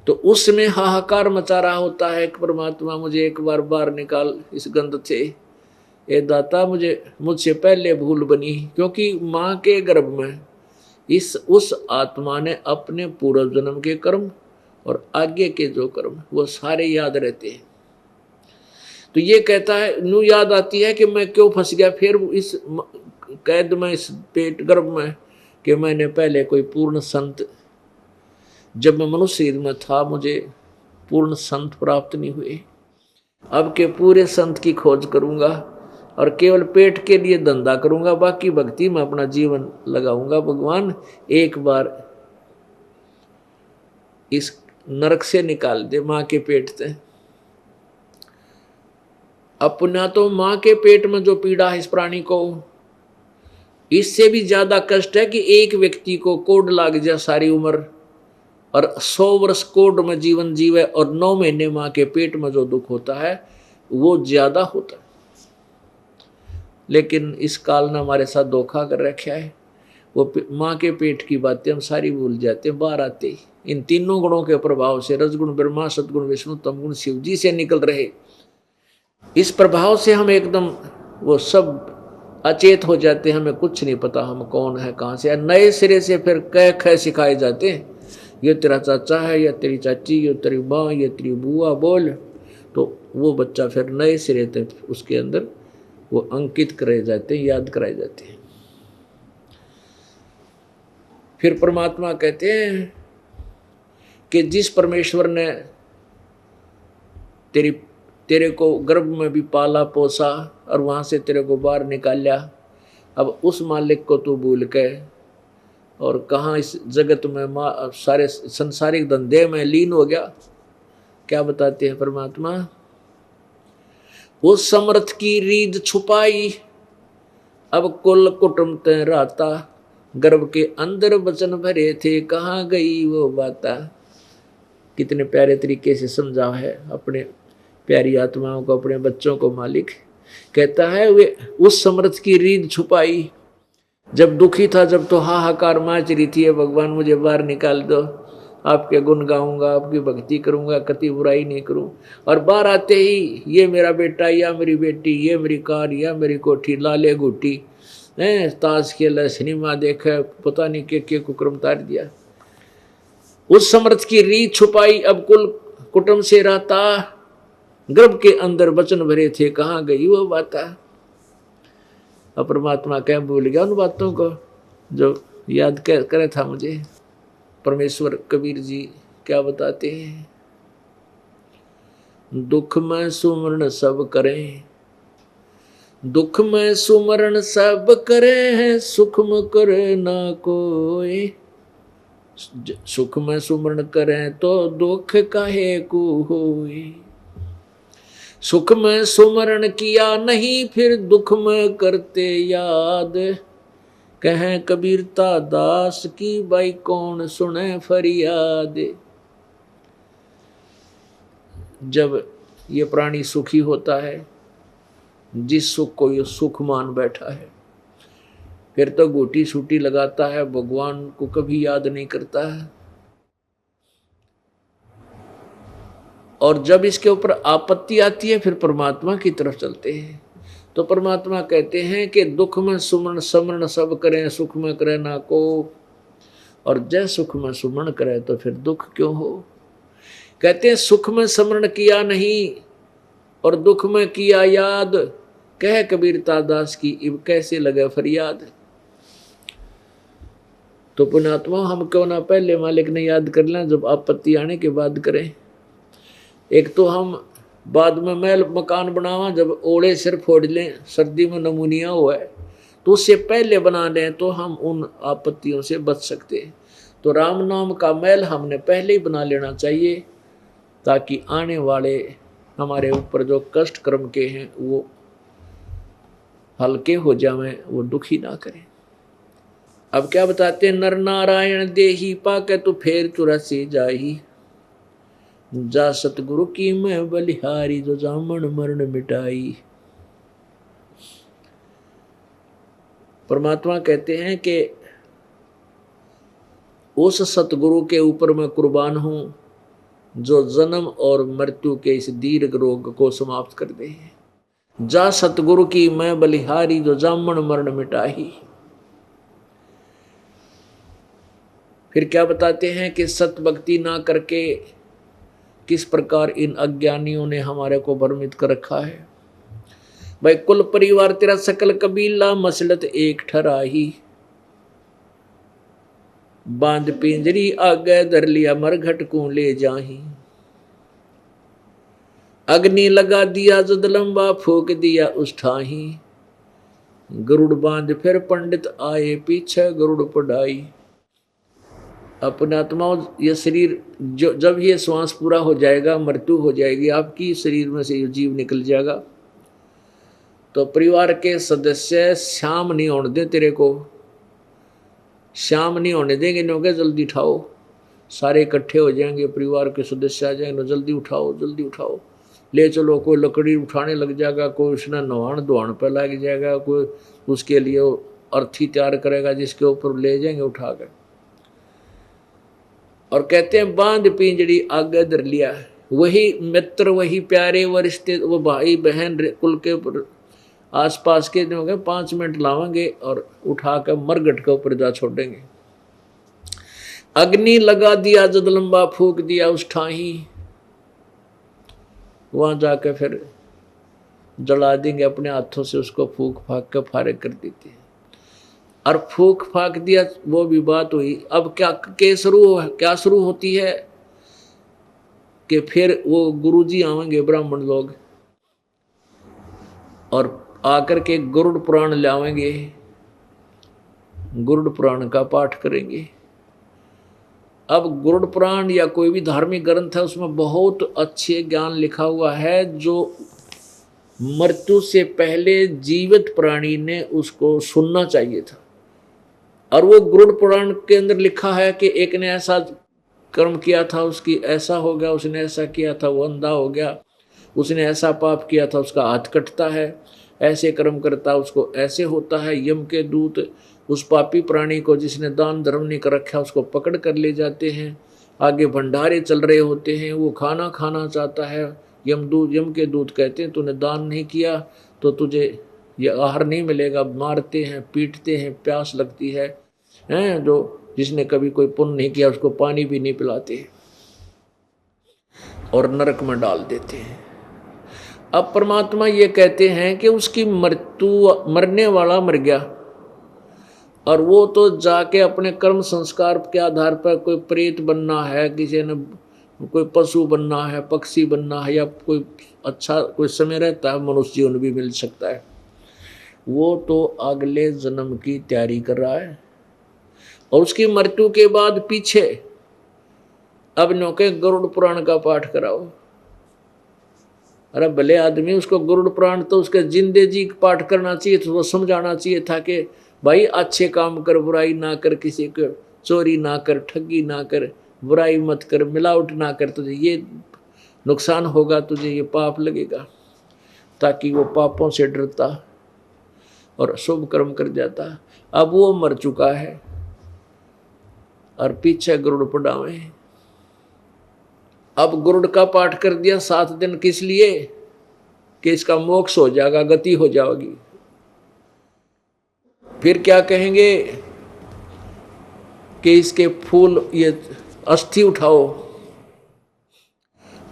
तो उसमें हाहाकार मचा रहा होता है कि परमात्मा मुझे एक बार बाहर निकाल इस गंध से, ए दाता मुझसे पहले भूल बनी। क्योंकि माँ के गर्भ में उस आत्मा ने अपने पूर्व जन्म के कर्म और आगे के जो कर्म वो सारे याद रहते हैं। तो ये कहता है, नू याद आती है कि मैं क्यों फंस गया फिर इस कैद में, इस पेट गर्भ में, कि मैंने पहले कोई पूर्ण संत, जब मैं मनुष्य शरीर में था मुझे पूर्ण संत प्राप्त नहीं हुए। अब के पूरे संत की खोज करूंगा और केवल पेट के लिए धंधा करूंगा, बाकी भक्ति में अपना जीवन लगाऊंगा। भगवान एक बार इस नरक से निकाल दे, मां के पेट से। अपना तो मां के पेट में जो पीड़ा है इस प्राणी को, इससे भी ज्यादा कष्ट है कि एक व्यक्ति को कोड लाग जाए सारी उम्र और 100 वर्ष कोड में जीवन जीवे, और 9 महीने मां के पेट में जो दुख होता है वो ज्यादा होता है। लेकिन इस काल ने हमारे साथ धोखा कर रखा है। वो माँ के पेट की बातें हम सारी भूल जाते हैं। बाहर आते ही इन तीनों गुणों के प्रभाव से, रजगुण ब्रह्मा, सदगुण विष्णु, तमगुण शिव जी से निकल रहे, इस प्रभाव से हम एकदम वो सब अचेत हो जाते हैं। हमें कुछ नहीं पता हम कौन है, कहाँ से। नए सिरे से फिर कह ख सिखाए जाते हैं, ये तेरा चाचा है, या तेरी चाची, ये तेरी माँ, ये तेरी बुआ, बोल। तो वो बच्चा फिर नए सिरे से उसके अंदर वो अंकित कराए जाते हैं, याद कराए जाते हैं। फिर परमात्मा कहते हैं कि जिस परमेश्वर ने तेरे को गर्भ में भी पाला पोसा और वहां से तेरे को बाहर निकाला, अब उस मालिक को तू भूल के और कहाँ इस जगत में सारे संसारिक धंधे में लीन हो गया। क्या बताते हैं परमात्मा, उस समर्थ की रीद छुपाई, अब कुल कुटुंब ते रहता, गर्भ के अंदर वचन भरे थे, कहाँ गई वो बाता। कितने प्यारे तरीके से समझा है अपने प्यारी आत्माओं को, अपने बच्चों को। मालिक कहता है वे उस समर्थ की रीद छुपाई, जब दुखी था, जब तो हाहाकार मच रही थी, भगवान मुझे बाहर निकाल दो, आपके गुण गाऊंगा, आपकी भक्ति करूंगा, कति बुराई नहीं करूं। और बाहर आते ही ये मेरा बेटा, या मेरी बेटी, ये मेरी कार, या मेरी कोठी, लाले गुटी, ताश खेला, सिनेमा देखा, पता नहीं के कुक्रम तार दिया। उस समर्थ की रीत छुपाई, अब कुल कुटुंब से रहता, गर्भ के अंदर वचन भरे थे, कहाँ गई वो बात। अब परमात्मा क्या भूल गया उन बातों को जो याद करे था मुझे। परमेश्वर कबीर जी क्या बताते हैं, दुख में सुमरण सब करें, दुख में सुमरण सब करे, सुख में करे ना कोई। सुख में सुमरण करें तो दुख काहे को होए, सुख में सुमरण किया नहीं फिर दुख में करते याद। कहें कबीरता दास की भाई कौन सुने फरियाद। जब ये प्राणी सुखी होता है, जिस सुख को ये सुख मान बैठा है, फिर तो गोटी सूटी लगाता है, भगवान को कभी याद नहीं करता है। और जब इसके ऊपर आपत्ति आती है, फिर परमात्मा की तरफ चलते हैं। तो परमात्मा कहते हैं कि दुख में सुमरण समरण सब करें, सुख में करे ना को। और जय सुख में सुमरण करे तो फिर दुख क्यों हो। कहते हैं सुख में समरण किया नहीं और दुख में किया याद। कह कबीरता दास की इब कैसे लगे फरियाद। तो पुण्यात्मा हम क्यों ना पहले मालिक ने याद कर लें, जब आपत्ति आने के बाद करें। एक तो हम बाद में महल मकान बनावा, जब ओले सिर फोड़ लें, सर्दी में नमूनिया हुआ है, तो उससे पहले बना लें तो हम उन आपत्तियों से बच सकते हैं। तो राम नाम का महल हमने पहले ही बना लेना चाहिए, ताकि आने वाले हमारे ऊपर जो कष्ट कर्म के हैं वो हल्के हो जाएं, वो दुखी ना करें। अब क्या बताते हैं, नर नारायण देही पाके तो फेर चुरासी जाही, जा सतगुरु की मैं बलिहारी, जो जामन मरण मिटाई। परमात्मा कहते हैं कि उस सतगुरु के ऊपर मैं कुर्बान हूं, जो जन्म और मृत्यु के इस दीर्घ रोग को समाप्त कर दे। जा सतगुरु की मैं बलिहारी, जो जामन मरण मिटाही। फिर क्या बताते हैं कि सत भक्ति ना करके किस प्रकार इन अज्ञानियों ने हमारे को भ्रमित कर रखा है। भाई कुल परिवार तेरा सकल कबीला मसलत एक ठराही, बांध पिंजरी आगे धर लिया मरघट को ले जाही। अग्नि लगा दिया जद लंबा फूक दिया उस ठाही, गरुड़ बांध फिर पंडित आए पीछे गरुड़ पढ़ाई। अपने आत्माओं ये शरीर जब ये श्वास पूरा हो जाएगा, मृत्यु हो जाएगी आपकी, शरीर में से ये जीव निकल जाएगा, तो परिवार के सदस्य शाम नहीं होने दे, तेरे को शाम नहीं होने देंगे, क्योंकि जल्दी उठाओ, सारे इकट्ठे हो जाएंगे, परिवार के सदस्य आ जाएंगे, जल्दी उठाओ जल्दी उठाओ, ले चलो। कोई लकड़ी उठाने लग जाएगा, कोई उसने नहान धोआन पर लग जाएगा, कोई उसके लिए अर्थी तैयार करेगा जिसके ऊपर ले जाएंगे उठा कर। और कहते हैं बांध पिंजड़ी आगे धर लिया, वही मित्र वही प्यारे वो रिश्ते वो भाई बहन कुल के आसपास के जो होंगे 5 मिनट लावेंगे और उठाकर मरघट के ऊपर जा छोड़ेंगे। अग्नि लगा दिया जद लंबा फूक दिया उस ठाही, वहां जाकर फिर जला देंगे अपने हाथों से, उसको फूक फाक कर फारिग कर देते हैं। और फूक फाक दिया वो भी बात हुई। अब क्या शुरू होती है कि फिर वो गुरुजी आवेंगे ब्राह्मण लोग और आकर के गरुड़ पुराण लावेंगे, गरुड़ पुराण का पाठ करेंगे। अब गरुड़ पुराण या कोई भी धार्मिक ग्रंथ है, उसमें बहुत अच्छे ज्ञान लिखा हुआ है जो मृत्यु से पहले जीवित प्राणी ने उसको सुनना चाहिए था। और वो गरुड़ पुराण के अंदर लिखा है कि एक ने ऐसा कर्म किया था, उसकी ऐसा हो गया, उसने ऐसा किया था, वो अंधा हो गया, उसने ऐसा पाप किया था, उसका हाथ कटता है, ऐसे कर्म करता उसको ऐसे होता है। यम के दूत उस पापी प्राणी को जिसने दान धर्म नहीं कर रखा उसको पकड़ कर ले जाते हैं, आगे भंडारे चल रहे होते हैं, वो खाना खाना चाहता है, यम के दूत कहते हैं तूने दान नहीं किया तो तुझे ये आहार नहीं मिलेगा, मारते हैं, पीटते हैं, प्यास लगती है, जो जिसने कभी कोई पुण्य नहीं किया उसको पानी भी नहीं पिलाते और नरक में डाल देते हैं। अब परमात्मा ये कहते हैं कि उसकी मरने वाला मर गया और वो तो जाके अपने कर्म संस्कार के आधार पर कोई प्रेत बनना है, किसी ने कोई पशु बनना है, पक्षी बनना है, या कोई अच्छा कोई समय रहता है मनुष्य जीवन भी मिल सकता है, वो तो अगले जन्म की तैयारी कर रहा है। और उसकी मृत्यु के बाद पीछे अब नौके गरुड़ पुराण का पाठ कराओ। अरे भले आदमी, उसको गरुड़ पुराण तो उसके जिंदे जी पाठ करना चाहिए, तो वो समझाना चाहिए था कि भाई अच्छे काम कर, बुराई ना कर, किसी को चोरी ना कर, ठगी ना कर, बुराई मत कर, मिलावट ना कर, तुझे ये नुकसान होगा, तुझे ये पाप लगेगा, ताकि वो पापों से डरता और शुभ कर्म कर जाता। अब वो मर चुका है और पीछे गरुड़ पढ़ावे। अब गरुड़ का पाठ कर दिया 7 दिन, किस लिए? कि इसका मोक्ष हो जाएगा, गति हो जाएगी। फिर क्या कहेंगे कि इसके फूल, ये अस्थि उठाओ,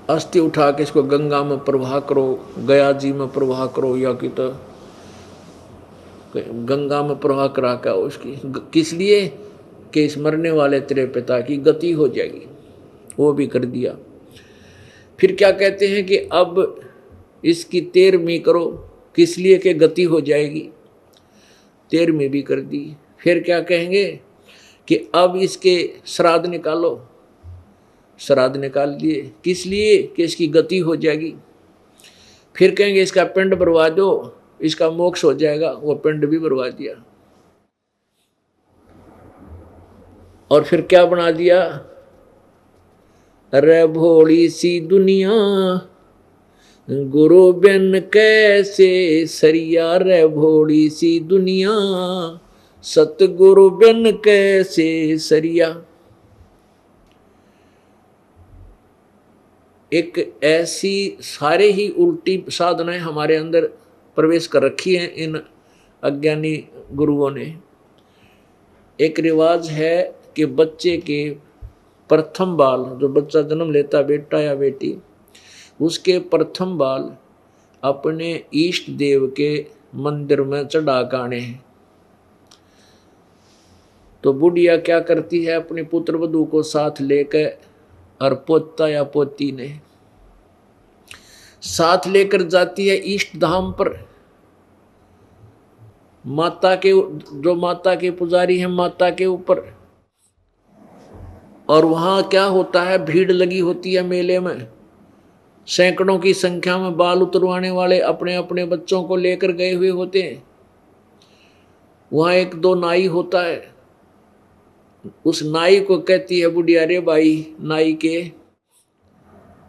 अस्थि उठा के इसको गंगा में प्रवाह करो, गया जी में प्रवाह करो, या कि तो गंगा में प्रवाह करा के उसकी, किस लिए? कि इस मरने वाले तेरे पिता की गति हो जाएगी। वो भी कर दिया। फिर क्या कहते हैं कि अब इसकी 13वीं करो, किस लिए? कि गति हो जाएगी। 13वीं भी कर दी। फिर क्या कहेंगे कि अब इसके श्राद्ध निकालो, श्राद्ध निकाल दिए, किस लिए? कि इसकी गति हो जाएगी। फिर कहेंगे इसका पिंड भरवा दो, इसका मोक्ष हो जाएगा, वो पिंड भी भरवा दिया। और फिर क्या बना दिया? रे भोली सी दुनिया गुरु बिन कैसे सरिया, रे भोली सी दुनिया सतगुरु बिन कैसे सरिया। एक ऐसी सारे ही उल्टी साधनाएं हमारे अंदर प्रवेश कर रखी हैं इन अज्ञानी गुरुओं ने। एक रिवाज है कि बच्चे के प्रथम बाल, जो बच्चा जन्म लेता बेटा या बेटी, उसके प्रथम बाल अपने इष्ट देव के मंदिर में चढ़ा काने हैं। तो बुढ़िया क्या करती है, अपनी पुत्र वधू को साथ लेकर और पोता या पोती ने साथ लेकर जाती है इष्ट धाम पर। माता के, जो माता के पुजारी हैं माता के ऊपर, और वहां क्या होता है, भीड़ लगी होती है मेले में, सैकड़ों की संख्या में बाल उतरवाने वाले अपने अपने बच्चों को लेकर गए हुए होते हैं। वहां एक दो नाई होता है, उस नाई को कहती है बुढ़िया, रे भाई नाई के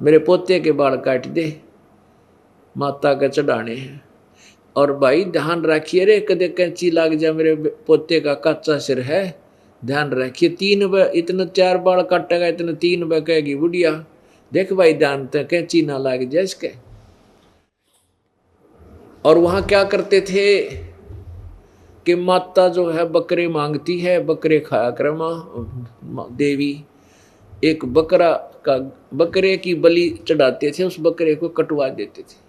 मेरे पोते के बाल काट दे, माता का चढ़ाने हैं। और भाई ध्यान रखिए रे, कदे कैंची लाग जाए, मेरे पोते का कच्चा सिर है, ध्यान रखिए। 3 बार इतने 4 बाल काटेगा, इतने 3 बार कहेगी बुढ़िया, देख भाई ध्यान तो कैंची ना लाग जाए इसके। और वहां क्या करते थे कि माता जो है बकरे मांगती है, बकरे खाया करे माँ देवी, एक बकरे की बलि चढ़ाते थे, उस बकरे को कटवा देते थे,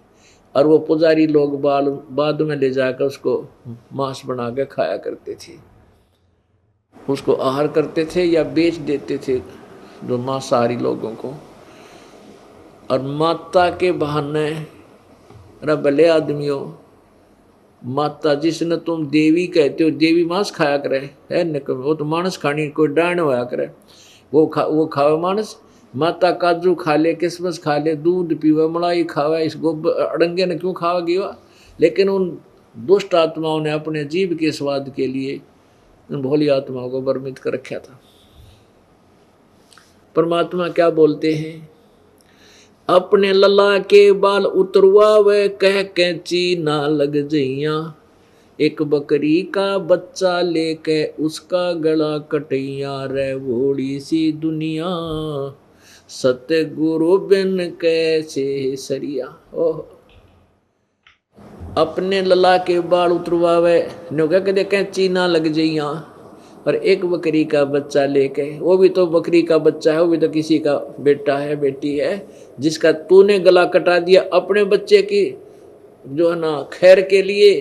और वो पुजारी लोग बाल बाद में ले जाकर उसको मांस बना के खाया करते थे, उसको आहार करते थे या बेच देते थे जो मांसाहारी लोगों को। और माता के बहाने, अरे भले आदमियों, माता जिसने तुम देवी कहते हो, देवी मांस खाया करे है निकम, वो तो मांस खानी कोई डाण होया करे, वो खावे मांस। माता काजू खा ले, किसमस खा ले, दूध पीवे, मलाई खावे, इस गोबर अड़ंगे ने क्यों खावेगी वह। लेकिन उन दुष्ट आत्माओं ने अपने जीव के स्वाद के लिए उन भोली आत्माओं को भ्रमित कर रखा था। परमात्मा क्या बोलते हैं, अपने लला के बाल उतरवावे, कह कैंची ना लग जइया, एक बकरी का बच्चा लेके उसका गला कटैया, रे भोली सी दुनिया सतगुरु बिन कैसे सरिया। ओह, अपने लला के बाल उतरवावे, नो क्या कहते कैंची ना लग जइया, और एक बकरी का बच्चा लेके, वो भी तो बकरी का बच्चा है, वो भी तो किसी का बेटा है बेटी है, जिसका तूने गला कटा दिया अपने बच्चे की जो है ना खैर के लिए।